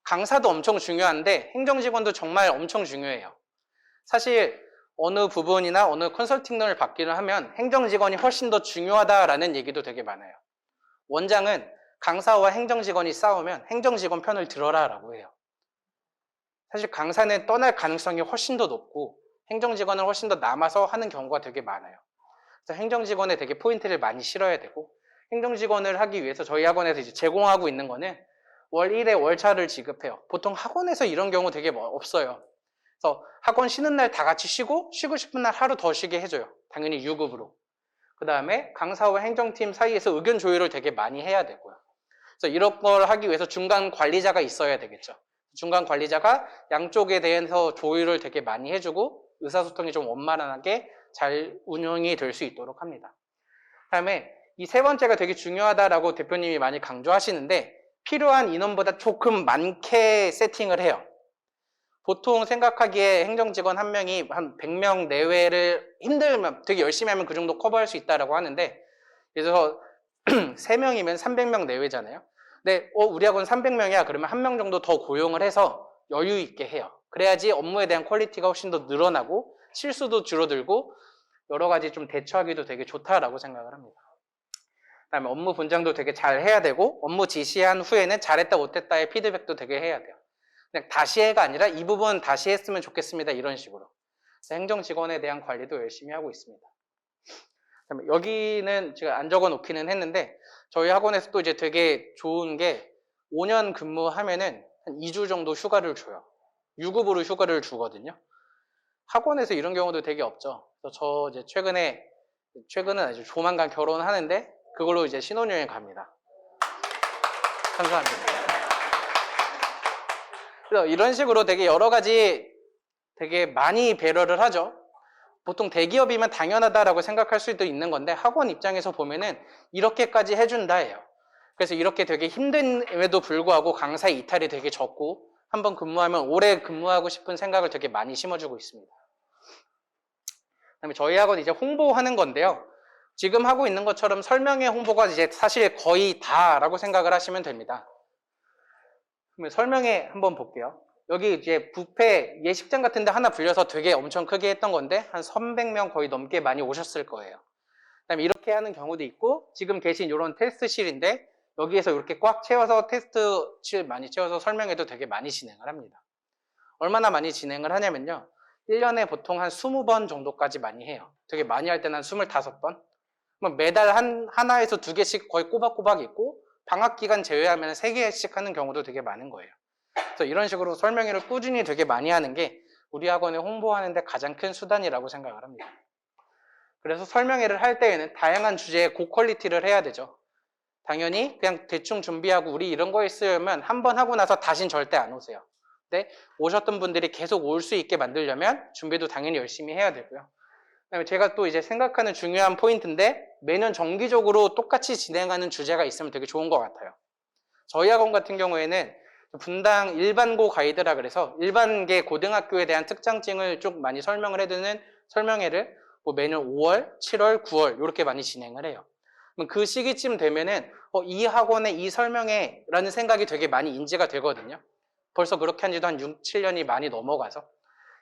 강사도 엄청 중요한데 행정직원도 정말 엄청 중요해요. 사실 어느 부분이나 어느 컨설팅을 받기를 하면 행정직원이 훨씬 더 중요하다라는 얘기도 되게 많아요. 원장은 강사와 행정직원이 싸우면 행정직원 편을 들어라라고 해요. 사실 강사는 떠날 가능성이 훨씬 더 높고 행정직원은 훨씬 더 남아서 하는 경우가 되게 많아요. 그래서 행정직원에 되게 포인트를 많이 실어야 되고, 행정직원을 하기 위해서 저희 학원에서 이제 제공하고 있는 거는 월 1회 월차를 지급해요. 보통 학원에서 이런 경우 되게 없어요. 그래서 학원 쉬는 날 다 같이 쉬고 싶은 날 하루 더 쉬게 해줘요. 당연히 유급으로. 그 다음에 강사와 행정팀 사이에서 의견 조율을 되게 많이 해야 되고요. 그래서 이런 걸 하기 위해서 중간 관리자가 있어야 되겠죠. 중간 관리자가 양쪽에 대해서 조율을 되게 많이 해주고 의사소통이 좀 원만하게 잘 운영이 될 수 있도록 합니다. 그 다음에 이 세 번째가 되게 중요하다라고 대표님이 많이 강조하시는데, 필요한 인원보다 조금 많게 세팅을 해요. 보통 생각하기에 행정직원 한 명이 한 100명 내외를 힘들면 되게 열심히 하면 그 정도 커버할 수 있다라고 하는데, 그래서 3명이면 300명 내외잖아요. 근데 우리 학원 300명이야 그러면 한 명 정도 더 고용을 해서 여유 있게 해요. 그래야지 업무에 대한 퀄리티가 훨씬 더 늘어나고 실수도 줄어들고 여러 가지 좀 대처하기도 되게 좋다라고 생각을 합니다. 그다음에 업무 분장도 되게 잘 해야 되고, 업무 지시한 후에는 잘했다 못했다의 피드백도 되게 해야 돼요. 그냥 다시 해가 아니라 이 부분 다시 했으면 좋겠습니다, 이런 식으로. 그래서 행정 직원에 대한 관리도 열심히 하고 있습니다. 그다음에 여기는 제가 안 적어 놓기는 했는데, 저희 학원에서 또 이제 되게 좋은 게 5년 근무하면은 한 2주 정도 휴가를 줘요. 유급으로 휴가를 주거든요. 학원에서 이런 경우도 되게 없죠. 그래서 저 이제 최근은 아주 조만간 결혼하는데 그걸로 이제 신혼여행 갑니다. 감사합니다. 그래서 이런 식으로 되게 여러 가지 되게 많이 배려를 하죠. 보통 대기업이면 당연하다라고 생각할 수도 있는 건데, 학원 입장에서 보면은 이렇게까지 해준다예요. 그래서 이렇게 되게 힘든에도 불구하고 강사 이탈이 되게 적고, 한번 근무하면 오래 근무하고 싶은 생각을 되게 많이 심어주고 있습니다. 그다음에 저희 학원 이제 홍보하는 건데요. 지금 하고 있는 것처럼 설명회 홍보가 이제 사실 거의 다라고 생각을 하시면 됩니다. 그러면 설명회 한번 볼게요. 여기 이제 뷔페 예식장 같은 데 하나 불려서 되게 엄청 크게 했던 건데 한 300명 거의 넘게 많이 오셨을 거예요. 그다음에 이렇게 하는 경우도 있고, 지금 계신 이런 테스트실인데 여기에서 이렇게 꽉 채워서 테스트실 많이 채워서 설명회도 되게 많이 진행을 합니다. 얼마나 많이 진행을 하냐면요. 1년에 보통 한 20번 정도까지 많이 해요. 되게 많이 할 때는 한 25번. 매달 하나에서 2개씩 거의 꼬박꼬박 있고, 방학 기간 제외하면 3개씩 하는 경우도 되게 많은 거예요. 그래서 이런 식으로 설명회를 꾸준히 되게 많이 하는 게 우리 학원에 홍보하는 데 가장 큰 수단이라고 생각을 합니다. 그래서 설명회를 할 때에는 다양한 주제의 고퀄리티를 해야 되죠. 당연히 그냥 대충 준비하고 우리 이런 거 있으면 한 번 하고 나서 다신 절대 안 오세요. 근데 오셨던 분들이 계속 올 수 있게 만들려면 준비도 당연히 열심히 해야 되고요. 그다음에 제가 또 이제 생각하는 중요한 포인트인데, 매년 정기적으로 똑같이 진행하는 주제가 있으면 되게 좋은 것 같아요. 저희 학원 같은 경우에는 분당 일반고 가이드라 그래서 일반계 고등학교에 대한 특장증을 좀 많이 설명을 해두는 설명회를 매년 5월, 7월, 9월 이렇게 많이 진행을 해요. 그럼 그 시기쯤 되면은 이 학원의 이 설명회라는 생각이 되게 많이 인지가 되거든요. 벌써 그렇게 한 지도 한 6, 7년이 많이 넘어가서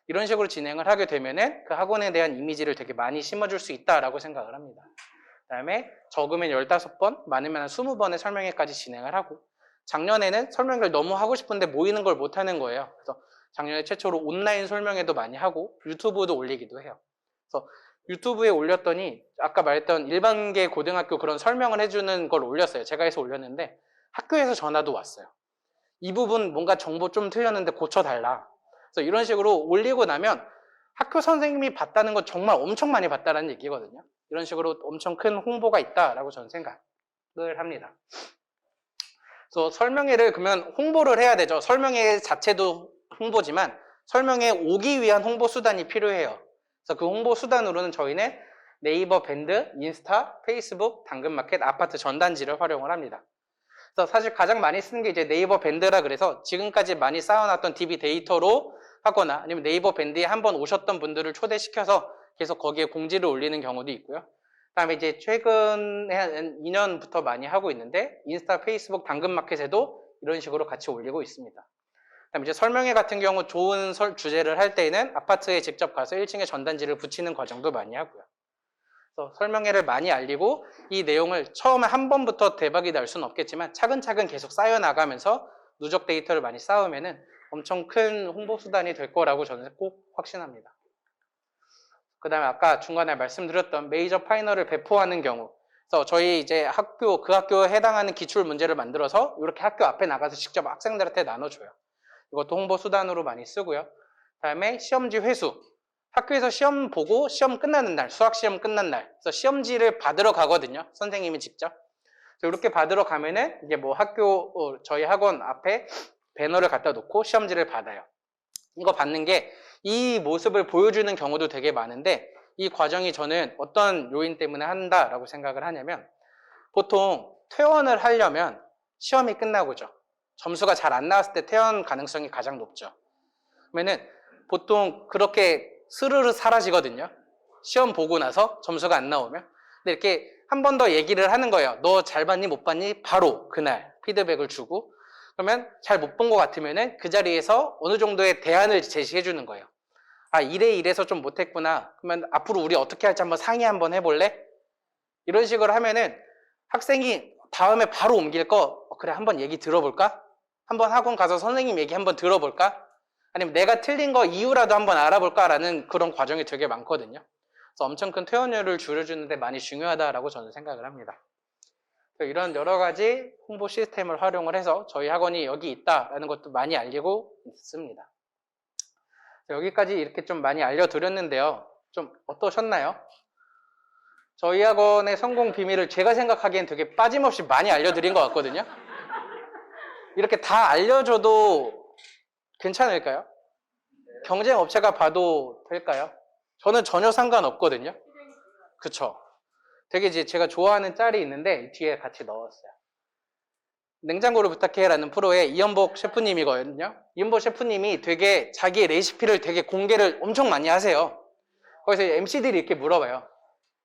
이런 식으로 진행을 하게 되면은 그 학원에 대한 이미지를 되게 많이 심어줄 수 있다라고 생각을 합니다. 그 다음에 적으면 15번, 많으면 한 20번의 설명회까지 진행을 하고, 작년에는 설명회를 너무 하고 싶은데 모이는 걸 못 하는 거예요. 그래서 작년에 최초로 온라인 설명회도 많이 하고 유튜브도 올리기도 해요. 그래서 유튜브에 올렸더니 아까 말했던 일반계 고등학교 그런 설명을 해주는 걸 올렸어요. 제가 해서 올렸는데 학교에서 전화도 왔어요. 이 부분 뭔가 정보 좀 틀렸는데 고쳐달라. 그래서 이런 식으로 올리고 나면 학교 선생님이 봤다는 건 정말 엄청 많이 봤다는 얘기거든요. 이런 식으로 엄청 큰 홍보가 있다라고 저는 생각을 합니다. 그래서 설명회를 그러면 홍보를 해야 되죠. 설명회 자체도 홍보지만 설명회 오기 위한 홍보 수단이 필요해요. 그래서 그 홍보 수단으로는 저희는 네이버 밴드, 인스타, 페이스북, 당근마켓, 아파트 전단지를 활용을 합니다. 그래서 사실 가장 많이 쓰는 게 이제 네이버 밴드라 그래서 지금까지 많이 쌓아놨던 DB 데이터로 하거나 아니면 네이버 밴드에 한번 오셨던 분들을 초대시켜서 계속 거기에 공지를 올리는 경우도 있고요. 그다음에 이제 최근에 한 2년부터 많이 하고 있는데 인스타, 페이스북, 당근마켓에도 이런 식으로 같이 올리고 있습니다. 그다음에 이제 설명회 같은 경우 좋은 주제를 할 때에는 아파트에 직접 가서 1층에 전단지를 붙이는 과정도 많이 하고요. 그래서 설명회를 많이 알리고 이 내용을 처음에 한 번부터 대박이 날 수는 없겠지만 차근차근 계속 쌓여나가면서 누적 데이터를 많이 쌓으면은 엄청 큰 홍보 수단이 될 거라고 저는 꼭 확신합니다. 그 다음에 아까 중간에 말씀드렸던 메이저 파이널을 배포하는 경우, 그래서 저희 이제 그 학교에 해당하는 기출 문제를 만들어서 이렇게 학교 앞에 나가서 직접 학생들한테 나눠줘요. 이것도 홍보 수단으로 많이 쓰고요. 그다음에 시험지 회수. 학교에서 시험 보고 시험 끝나는 날, 수학 시험 끝난 날, 그래서 시험지를 받으러 가거든요. 선생님이 직접. 그래서 이렇게 받으러 가면은 이제 뭐 저희 학원 앞에 배너를 갖다 놓고 시험지를 받아요. 이거 받는 게 이 모습을 보여주는 경우도 되게 많은데 이 과정이 저는 어떤 요인 때문에 한다라고 생각을 하냐면 보통 퇴원을 하려면 시험이 끝나고죠. 점수가 잘 안 나왔을 때 퇴원 가능성이 가장 높죠. 그러면은 보통 그렇게 스르르 사라지거든요. 시험 보고 나서 점수가 안 나오면. 근데 이렇게 한 번 더 얘기를 하는 거예요. 너 잘 봤니 못 봤니? 바로 그날 피드백을 주고 그러면 잘 못 본 것 같으면은 그 자리에서 어느 정도의 대안을 제시해 주는 거예요. 아, 이래서 좀 못했구나. 그러면 앞으로 우리 어떻게 할지 한번 상의 한번 해볼래? 이런 식으로 하면은 학생이 다음에 바로 옮길 거 그래 한번 얘기 들어볼까? 한번 학원 가서 선생님 얘기 한번 들어볼까? 아니면 내가 틀린 거 이유라도 한번 알아볼까라는 그런 과정이 되게 많거든요. 그래서 엄청 큰 퇴원율을 줄여주는데 많이 중요하다라고 저는 생각을 합니다. 이런 여러 가지 홍보 시스템을 활용을 해서 저희 학원이 여기 있다라는 것도 많이 알리고 있습니다. 여기까지 이렇게 좀 많이 알려드렸는데요. 좀 어떠셨나요? 저희 학원의 성공 비밀을 제가 생각하기엔 되게 빠짐없이 많이 알려드린 것 같거든요. 이렇게 다 알려줘도 괜찮을까요? 경쟁 업체가 봐도 될까요? 저는 전혀 상관없거든요. 그쵸? 되게 이제 제가 좋아하는 짤이 있는데 뒤에 같이 넣었어요. 냉장고를 부탁해라는 프로의 이연복 셰프님이거든요. 이연복 셰프님이 되게 자기 레시피를 되게 공개를 엄청 많이 하세요. 거기서 MC들이 이렇게 물어봐요.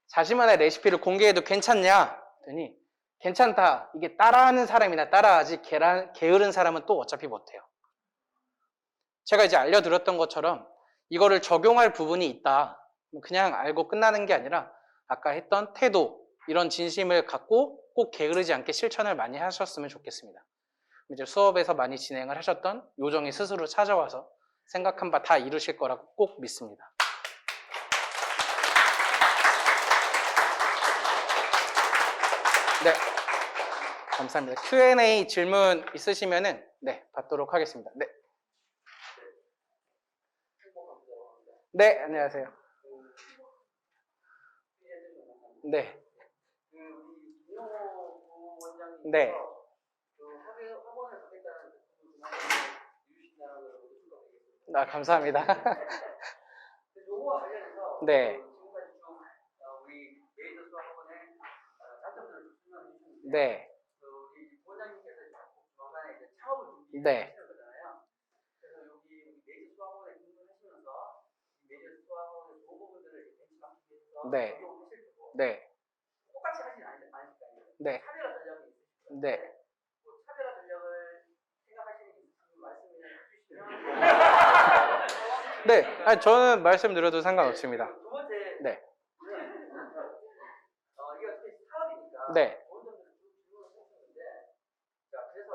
자신만의 레시피를 공개해도 괜찮냐? 그랬더니 괜찮다. 이게 따라하는 사람이나 따라하지 게으른 사람은 또 어차피 못해요. 제가 이제 알려드렸던 것처럼 이거를 적용할 부분이 있다. 그냥 알고 끝나는 게 아니라 아까 했던 태도, 이런 진심을 갖고 꼭 게으르지 않게 실천을 많이 하셨으면 좋겠습니다. 이제 수업에서 많이 진행을 하셨던 요정이 스스로 찾아와서 생각한 바 다 이루실 거라고 꼭 믿습니다. 네, 감사합니다. Q&A 질문 있으시면은 네, 받도록 하겠습니다. 네. 네, 안녕하세요. 네. 네. 아, 감사합니다. 요거와 관련해서 네. 지금까지 좀 우리 메이저 수학원의 장점들을 좀 설명해 주셨는데 네. 우리 부원장님께서 조만간에 이제 창업을 준비하시는 네. 거잖아요. 그래서 여기 메이저 수학원에 근무하시면서 메이저 수학원의 좋은 부분들을 벤치마킹 해서 네. 적용을 하실 거고 네. 똑같이 하지는 않을 거 아니에요. 네. 차별화 전략이 있으시죠. 네. 뭐 차별화 전략을 생각하시는 게 있으시면 말씀을 해주시면 네. 아니, 저는 말씀드려도 상관없습니다. 두 번째 네. 이게 어떻게 사업이니까 네. 좋은 점들을 쭉 질문을 했었는데 자 그래서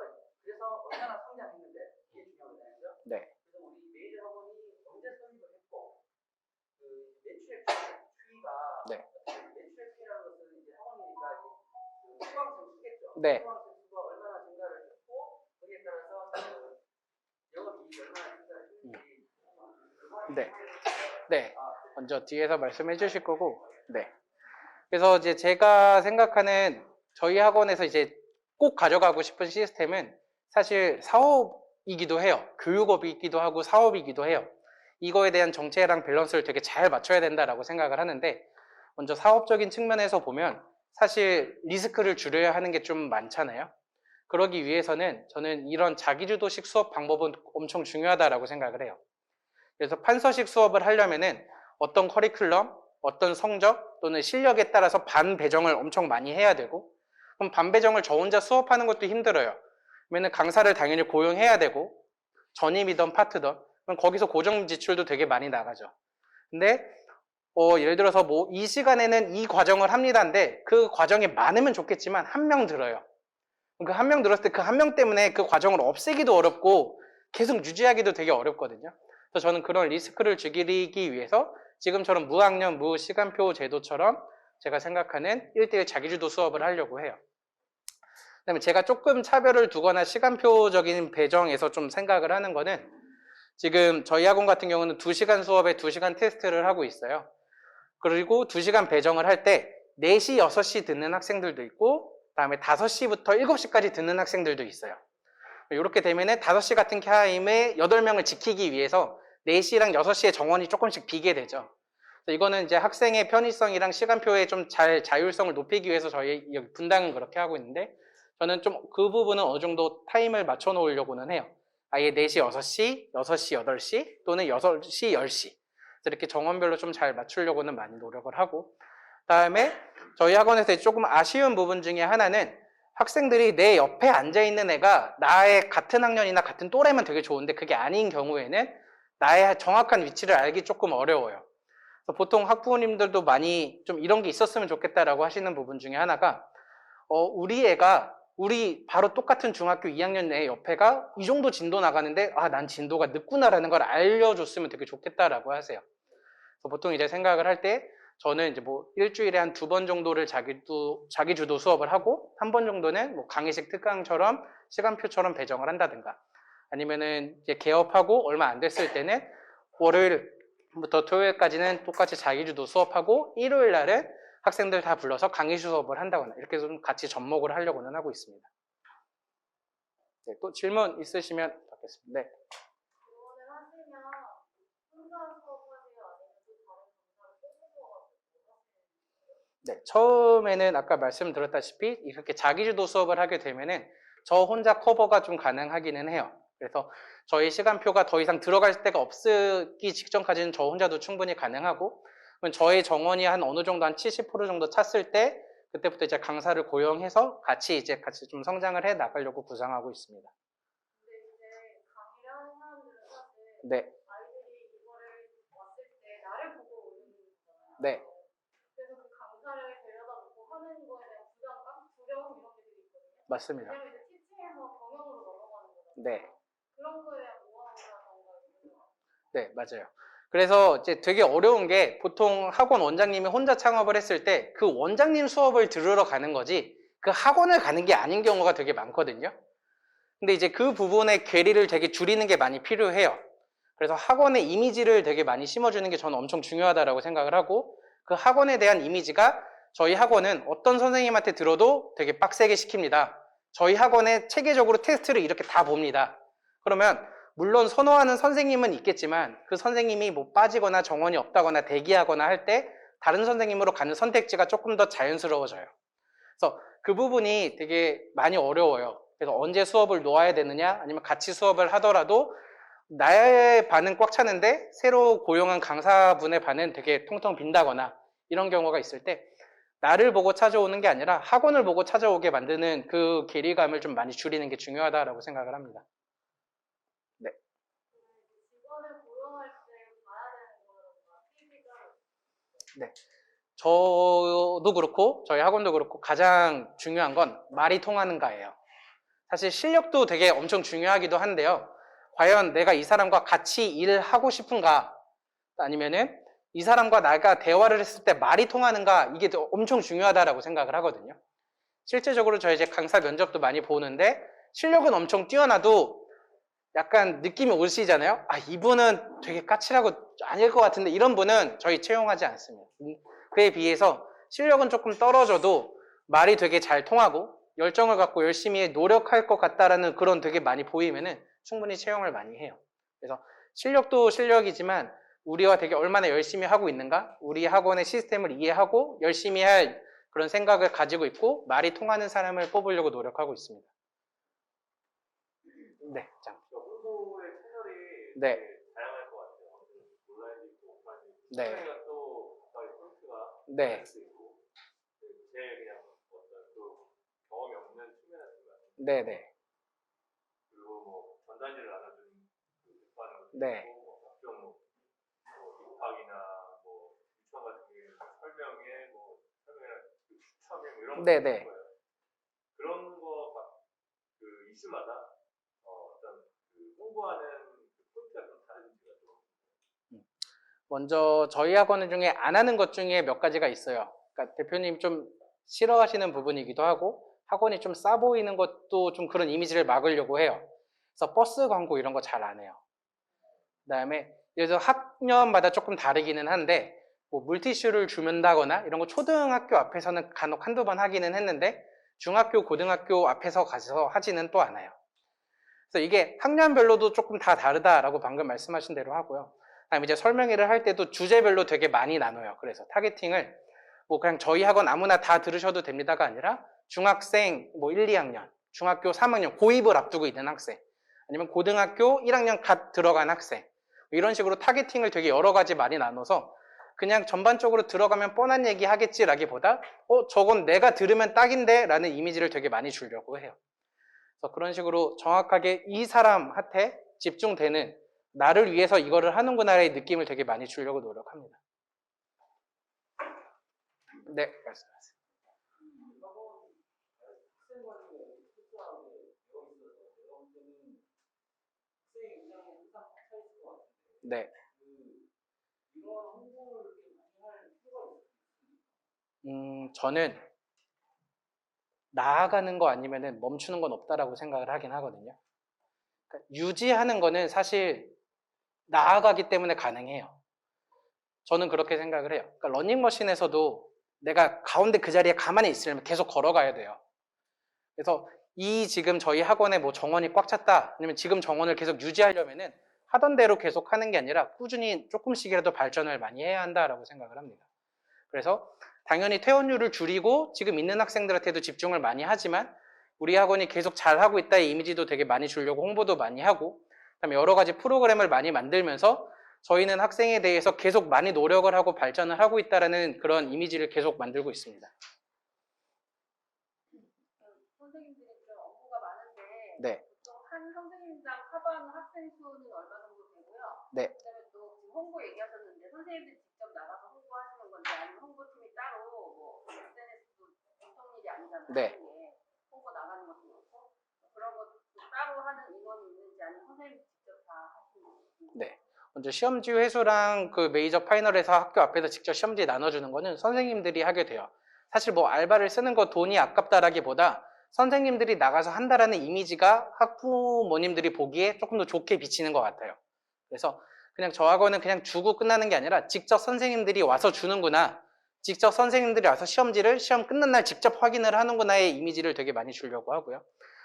얼마나 성장했는데 이게 중요하잖아요. 네. 그래서 우리 메이저 학원이 언제 설립을 했고 그 매출의 추이가 네. 매출의 추이라는 것은 이제 학원이니까 그 수강생 수겠죠. 네. 수강생 수가 얼마나 증가를 했고 거기에 따라서 그 영업이익이 얼마나 증가를 했는지 네. 네. 먼저 뒤에서 말씀해 주실 거고, 네. 그래서 이제 제가 생각하는 저희 학원에서 이제 꼭 가져가고 싶은 시스템은 사실 사업이기도 해요. 교육업이기도 하고 사업이기도 해요. 이거에 대한 정체랑 밸런스를 되게 잘 맞춰야 된다라고 생각을 하는데, 먼저 사업적인 측면에서 보면 사실 리스크를 줄여야 하는 게 좀 많잖아요. 그러기 위해서는 저는 이런 자기주도식 수업 방법은 엄청 중요하다라고 생각을 해요. 그래서 판서식 수업을 하려면은 어떤 커리큘럼, 어떤 성적 또는 실력에 따라서 반 배정을 엄청 많이 해야 되고, 그럼 반 배정을 저 혼자 수업하는 것도 힘들어요. 그러면 강사를 당연히 고용해야 되고, 전임이든 파트든, 그럼 거기서 고정 지출도 되게 많이 나가죠. 근데 예를 들어서 뭐 이 시간에는 이 과정을 합니다인데 그 과정이 많으면 좋겠지만 한 명 들어요. 그 한 명 들었을 때 그 한 명 때문에 그 과정을 없애기도 어렵고 계속 유지하기도 되게 어렵거든요. 그래서 저는 그런 리스크를 줄이기 위해서 지금처럼 무학년, 무시간표 제도처럼 제가 생각하는 1대1 자기주도 수업을 하려고 해요. 그다음에 제가 조금 차별을 두거나 시간표적인 배정에서 좀 생각을 하는 거는 지금 저희 학원 같은 경우는 2시간 수업에 2시간 테스트를 하고 있어요. 그리고 2시간 배정을 할 때 4시, 6시 듣는 학생들도 있고 그다음에 5시부터 7시까지 듣는 학생들도 있어요. 이렇게 되면은 5시 같은 타임에 8명을 지키기 위해서 4시랑 6시의 정원이 조금씩 비게 되죠. 이거는 이제 학생의 편의성이랑 시간표의 좀 자율성을 높이기 위해서 저희 여기 분당은 그렇게 하고 있는데 저는 좀 그 부분은 어느 정도 타임을 맞춰 놓으려고는 해요. 아예 4시, 6시, 6시, 8시 또는 6시, 10시 이렇게 정원별로 좀 잘 맞추려고는 많이 노력을 하고 그다음에 저희 학원에서 조금 아쉬운 부분 중에 하나는 학생들이 내 옆에 앉아있는 애가 나의 같은 학년이나 같은 또래면 되게 좋은데 그게 아닌 경우에는 나의 정확한 위치를 알기 조금 어려워요. 그래서 보통 학부모님들도 많이 좀 이런 게 있었으면 좋겠다라고 하시는 부분 중에 하나가 우리 애가 우리 바로 똑같은 중학교 2학년 애 옆에가 이 정도 진도 나가는데 난 진도가 늦구나라는 걸 알려줬으면 되게 좋겠다라고 하세요. 그래서 보통 이제 생각을 할 때 저는 이제 뭐 일주일에 한 2번 정도를 자기주도 수업을 하고 한 번 정도는 뭐 강의식 특강처럼 시간표처럼 배정을 한다든가 아니면은 이제 개업하고 얼마 안 됐을 때는 월요일부터 토요일까지는 똑같이 자기주도 수업하고 일요일 날은 학생들 다 불러서 강의 수업을 한다거나 이렇게 좀 같이 접목을 하려고는 하고 있습니다. 네, 또 질문 있으시면 받겠습니다. 네. 지원을 하시면 혼자 수업하세요? 아니면 또 다른 강사를 뽑으셔가지고 하시는 네, 처음에는 아까 말씀드렸다시피 이렇게 자기주도 수업을 하게 되면은 저 혼자 커버가 좀 가능하기는 해요. 그래서 저희 시간표가 더 이상 들어갈 데가 없기 직전까지는 저 혼자도 충분히 가능하고 그럼 저희 정원이 한 어느 정도 한 70% 정도 찼을 때 그때부터 이제 강사를 고용해서 같이 좀 성장을 해 나가려고 구상하고 있습니다. 근데 이제 강의를 하는 사람들은 사실 네, 아이들이 이거를 왔을 때 나를 보고 오는 거잖아요. 네, 그래서 그 강사를 데려다 놓고 하는 거에 대한 부담감, 두려움 이런 게 되게 있거든요. 맞습니다. 왜냐면 이제 티칭에서 경영으로 넘어가는 거잖아요. 네. 그런 거에 대한 노하우라던가 이런 거. 네, 맞아요. 그래서 이제 되게 어려운 게 보통 학원 원장님이 혼자 창업을 했을 때 그 원장님 수업을 들으러 가는 거지 그 학원을 가는 게 아닌 경우가 되게 많거든요. 근데 이제 그 부분의 괴리를 되게 줄이는 게 많이 필요해요. 그래서 학원의 이미지를 되게 많이 심어주는 게 저는 엄청 중요하다고 생각을 하고 그 학원에 대한 이미지가 저희 학원은 어떤 선생님한테 들어도 되게 빡세게 시킵니다. 저희 학원에 체계적으로 테스트를 이렇게 다 봅니다. 그러면 물론 선호하는 선생님은 있겠지만 그 선생님이 뭐 빠지거나 정원이 없다거나 대기하거나 할 때 다른 선생님으로 가는 선택지가 조금 더 자연스러워져요. 그래서 그 부분이 되게 많이 어려워요. 그래서 언제 수업을 놓아야 되느냐 아니면 같이 수업을 하더라도 나의 반은 꽉 차는데 새로 고용한 강사분의 반은 되게 통통 빈다거나 이런 경우가 있을 때 나를 보고 찾아오는 게 아니라 학원을 보고 찾아오게 만드는 그 괴리감을 좀 많이 줄이는 게 중요하다고 생각을 합니다. 네. 직원을 고용할 때 봐야 되는 거라던가 팁이가 네. 저도 그렇고 저희 학원도 그렇고 가장 중요한 건 말이 통하는가예요. 사실 실력도 되게 엄청 중요하기도 한데요. 과연 내가 이 사람과 같이 일을 하고 싶은가 아니면은 이 사람과 내가 대화를 했을 때 말이 통하는가 이게 엄청 중요하다고 생각을 하거든요. 실제적으로 저희 이제 강사 면접도 많이 보는데 실력은 엄청 뛰어나도 약간 느낌이 오시잖아요. 이분은 되게 까칠하고 아닐 것 같은데 이런 분은 저희 채용하지 않습니다. 그에 비해서 실력은 조금 떨어져도 말이 되게 잘 통하고 열정을 갖고 열심히 노력할 것 같다라는 그런 되게 많이 보이면은 충분히 채용을 많이 해요. 그래서 실력도 실력이지만 우리와 되게 얼마나 열심히 하고 있는가, 우리 학원의 시스템을 이해하고 열심히 할 그런 생각을 가지고 있고 말이 통하는 사람을 뽑으려고 노력하고 있습니다. 네, 자. 홍보의 채널이 네. 되게 다양할 것 같아요. 온라인도 있고 오프라인도 있고 네. 저희가 또 저희 포인트가 네. 수 있고 제일 그냥 어떤 또 경험이 없는 측면에서 네네. 그리고 뭐 전단지를 나눠주는 그 대파하는 것도 네. 있고 뭐 각종 뭐 입학이나 뭐 유치원 이런 네네. 거예요. 그런 그 이슈마다 어떤 그 홍보하는 그 포인트가 좀 다른지가 좀. 먼저 저희 학원 중에 안 하는 것 중에 몇 가지가 있어요. 그러니까 대표님 좀 싫어하시는 부분이기도 하고 학원이 좀 싸 보이는 것도 좀 그런 이미지를 막으려고 해요. 그래서 버스 광고 이런 거 잘 안 해요. 그다음에 그래서 학년마다 조금 다르기는 한데 뭐 물티슈를 주문다거나 이런 거 초등학교 앞에서는 간혹 한두 번 하기는 했는데 중학교, 고등학교 앞에서 가서 하지는 또 않아요. 그래서 이게 학년별로도 조금 다 다르다라고 방금 말씀하신 대로 하고요. 그다음에 이제 설명회를 할 때도 주제별로 되게 많이 나눠요. 그래서 타겟팅을 뭐 그냥 저희 학원 아무나 다 들으셔도 됩니다가 아니라 중학생 뭐 1, 2학년, 중학교 3학년 고입을 앞두고 있는 학생, 아니면 고등학교 1학년 갓 들어간 학생 이런 식으로 타겟팅을 되게 여러 가지 많이 나눠서 그냥 전반적으로 들어가면 뻔한 얘기 하겠지라기보다 저건 내가 들으면 딱인데 라는 이미지를 되게 많이 주려고 해요. 그래서 그런 식으로 정확하게 이 사람한테 집중되는 나를 위해서 이거를 하는구나의 느낌을 되게 많이 주려고 노력합니다. 네, 말씀하세요. 네. 저는 나아가는 거 아니면은 멈추는 건 없다라고 생각을 하긴 하거든요. 그러니까 유지하는 거는 사실 나아가기 때문에 가능해요. 저는 그렇게 생각을 해요. 그러니까 러닝머신에서도 내가 가운데 그 자리에 가만히 있으려면 계속 걸어가야 돼요. 그래서 이 지금 저희 학원에 뭐 정원이 꽉 찼다, 아니면 지금 정원을 계속 유지하려면은 하던 대로 계속 하는 게 아니라 꾸준히 조금씩이라도 발전을 많이 해야 한다라고 생각을 합니다. 그래서 당연히 퇴원율을 줄이고 지금 있는 학생들한테도 집중을 많이 하지만 우리 학원이 계속 잘하고 있다의 이미지도 되게 많이 주려고 홍보도 많이 하고 그다음에 여러 가지 프로그램을 많이 만들면서 저희는 학생에 대해서 계속 많이 노력을 하고 발전을 하고 있다는 그런 이미지를 계속 만들고 있습니다. 선생님들이 좀 업무가 많은데 네. 보통 한 선생님당 커버하는 학생 수는 얼마 정도 되고요? 네. 그다음에 또 지금 홍보 얘기하셨는데 선생님들이 직접 나가서 홍보하시는 건지 아니면 홍보팀이 따로 뭐 SNS도 보통 일이 아니잖아요. 네. 홍보 나가는 것도 그렇고 그런 것도 따로 하는 인원이 있는지 아니면 선생님이 직접 다 하시는 건지. 네. 먼저 시험지 회수랑 그 메이저 파이널에서 학교 앞에서 직접 시험지 나눠주는 거는 선생님들이 하게 돼요. 사실 뭐 알바를 쓰는 거 돈이 아깝다라기보다 선생님들이 나가서 한다라는 이미지가 학부모님들이 보기에 조금 더 좋게 비치는 것 같아요. 그래서 그냥 저 학원은 그냥 주고 끝나는 게 아니라 직접 선생님들이 와서 주는구나, 직접 선생님들이 와서 시험지를 시험 끝난 날 직접 확인을 하는구나의 이미지를 되게 많이 주려고 하고요.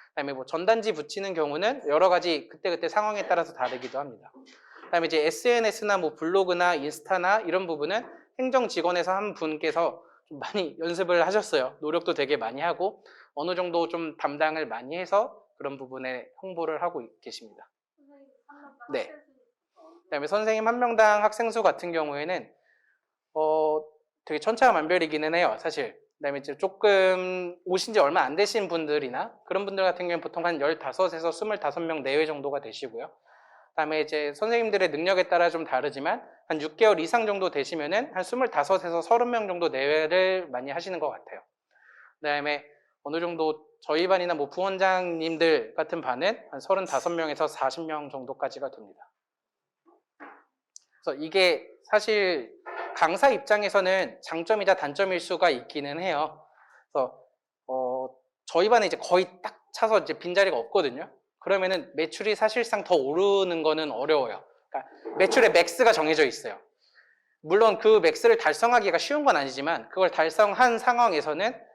그다음에 뭐 전단지 붙이는 경우는 여러 가지 그때그때 상황에 따라서 다르기도 합니다. 그다음에 이제 SNS나 뭐 블로그나 인스타나 이런 부분은 행정 직원에서 한 분께서 좀 많이 연습을 하셨어요. 노력도 되게 많이 하고 어느 정도 좀 담당을 많이 해서 그런 부분에 홍보를 하고 계십니다. 선생님 한 명당 네. 학생 수는 그다음에 선생님 한 명당 학생 수 같은 경우에는 되게 천차만별이기는 해요, 사실. 그다음에 이제 조금 오신 지 얼마 안 되신 분들이나 그런 분들 같은 경우는 보통 한 15에서 25명 내외 정도가 되시고요. 그다음에 이제 선생님들의 능력에 따라 좀 다르지만 한 6개월 이상 정도 되시면은 한 25에서 30명 정도 내외를 많이 하시는 것 같아요. 그다음에 어느 정도 저희 반이나 뭐 부원장님들 같은 반은 한 35명에서 40명 정도까지가 됩니다. 그래서 이게 사실 강사 입장에서는 장점이자 단점일 수가 있기는 해요. 그래서 저희 반에 이제 거의 딱 차서 이제 빈자리가 없거든요. 그러면은 매출이 사실상 더 오르는 거는 어려워요. 그러니까 매출의 맥스가 정해져 있어요. 물론 그 맥스를 달성하기가 쉬운 건 아니지만 그걸 달성한 상황에서는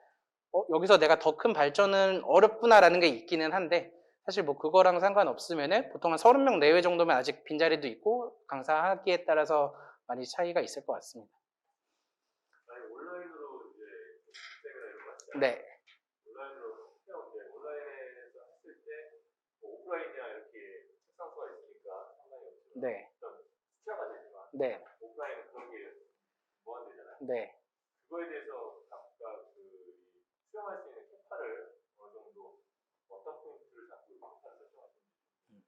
여기서 내가 더 큰 발전은 어렵구나라는 게 있기는 한데 사실 뭐 그거랑 상관없으면은 보통 한 30명 내외 정도면 아직 빈자리도 있고 강사하기에 따라서 많이 차이가 있을 것 같습니다. 아니 온라인으로 이제 학생을 이런 거 하시잖아요. 네. 온라인으로 온라인에서 했을 때뭐 오프라인이나 이렇게 책상 수가 있으니까 상당히 네. 어떤 스티어가 되지만 네. 오프라인은 그런 게 무한되잖아요. 네. 그거에 대해서 각각 수용할 수 있는 캐파를 어느 정도 어떤 포인트를 잡고 캐파를 설정하시는지.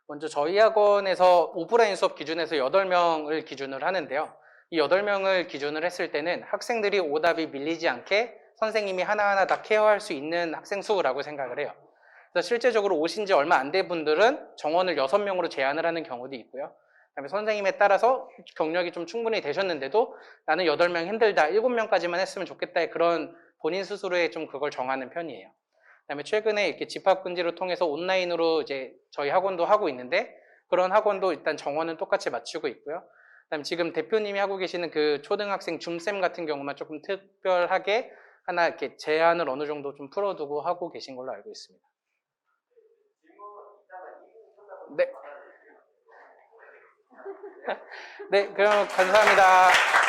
먼저 저희 학원에서 오프라인 수업 기준에서 8명을 기준으로 하는데요. 이 8명을 기준으로 했을 때는 학생들이 오답이 밀리지 않게 선생님이 하나하나 다 케어할 수 있는 학생 수라고 생각을 해요. 그래서 실제적으로 오신 지 얼마 안 된 분들은 정원을 6명으로 제한을 하는 경우도 있고요. 그다음에 선생님에 따라서 경력이 좀 충분히 되셨는데도 나는 8명 힘들다, 7명까지만 했으면 좋겠다의 그런 본인 스스로의 좀 그걸 정하는 편이에요. 그다음에 최근에 이렇게 집합금지를 통해서 온라인으로 이제 저희 학원도 하고 있는데 그런 학원도 일단 정원은 똑같이 맞추고 있고요. 그다음에 지금 대표님이 하고 계시는 그 초등학생 줌쌤 같은 경우만 조금 특별하게 하나 이렇게 제한을 어느 정도 좀 풀어두고 하고 계신 걸로 알고 있습니다. 네. 네, 그럼 감사합니다.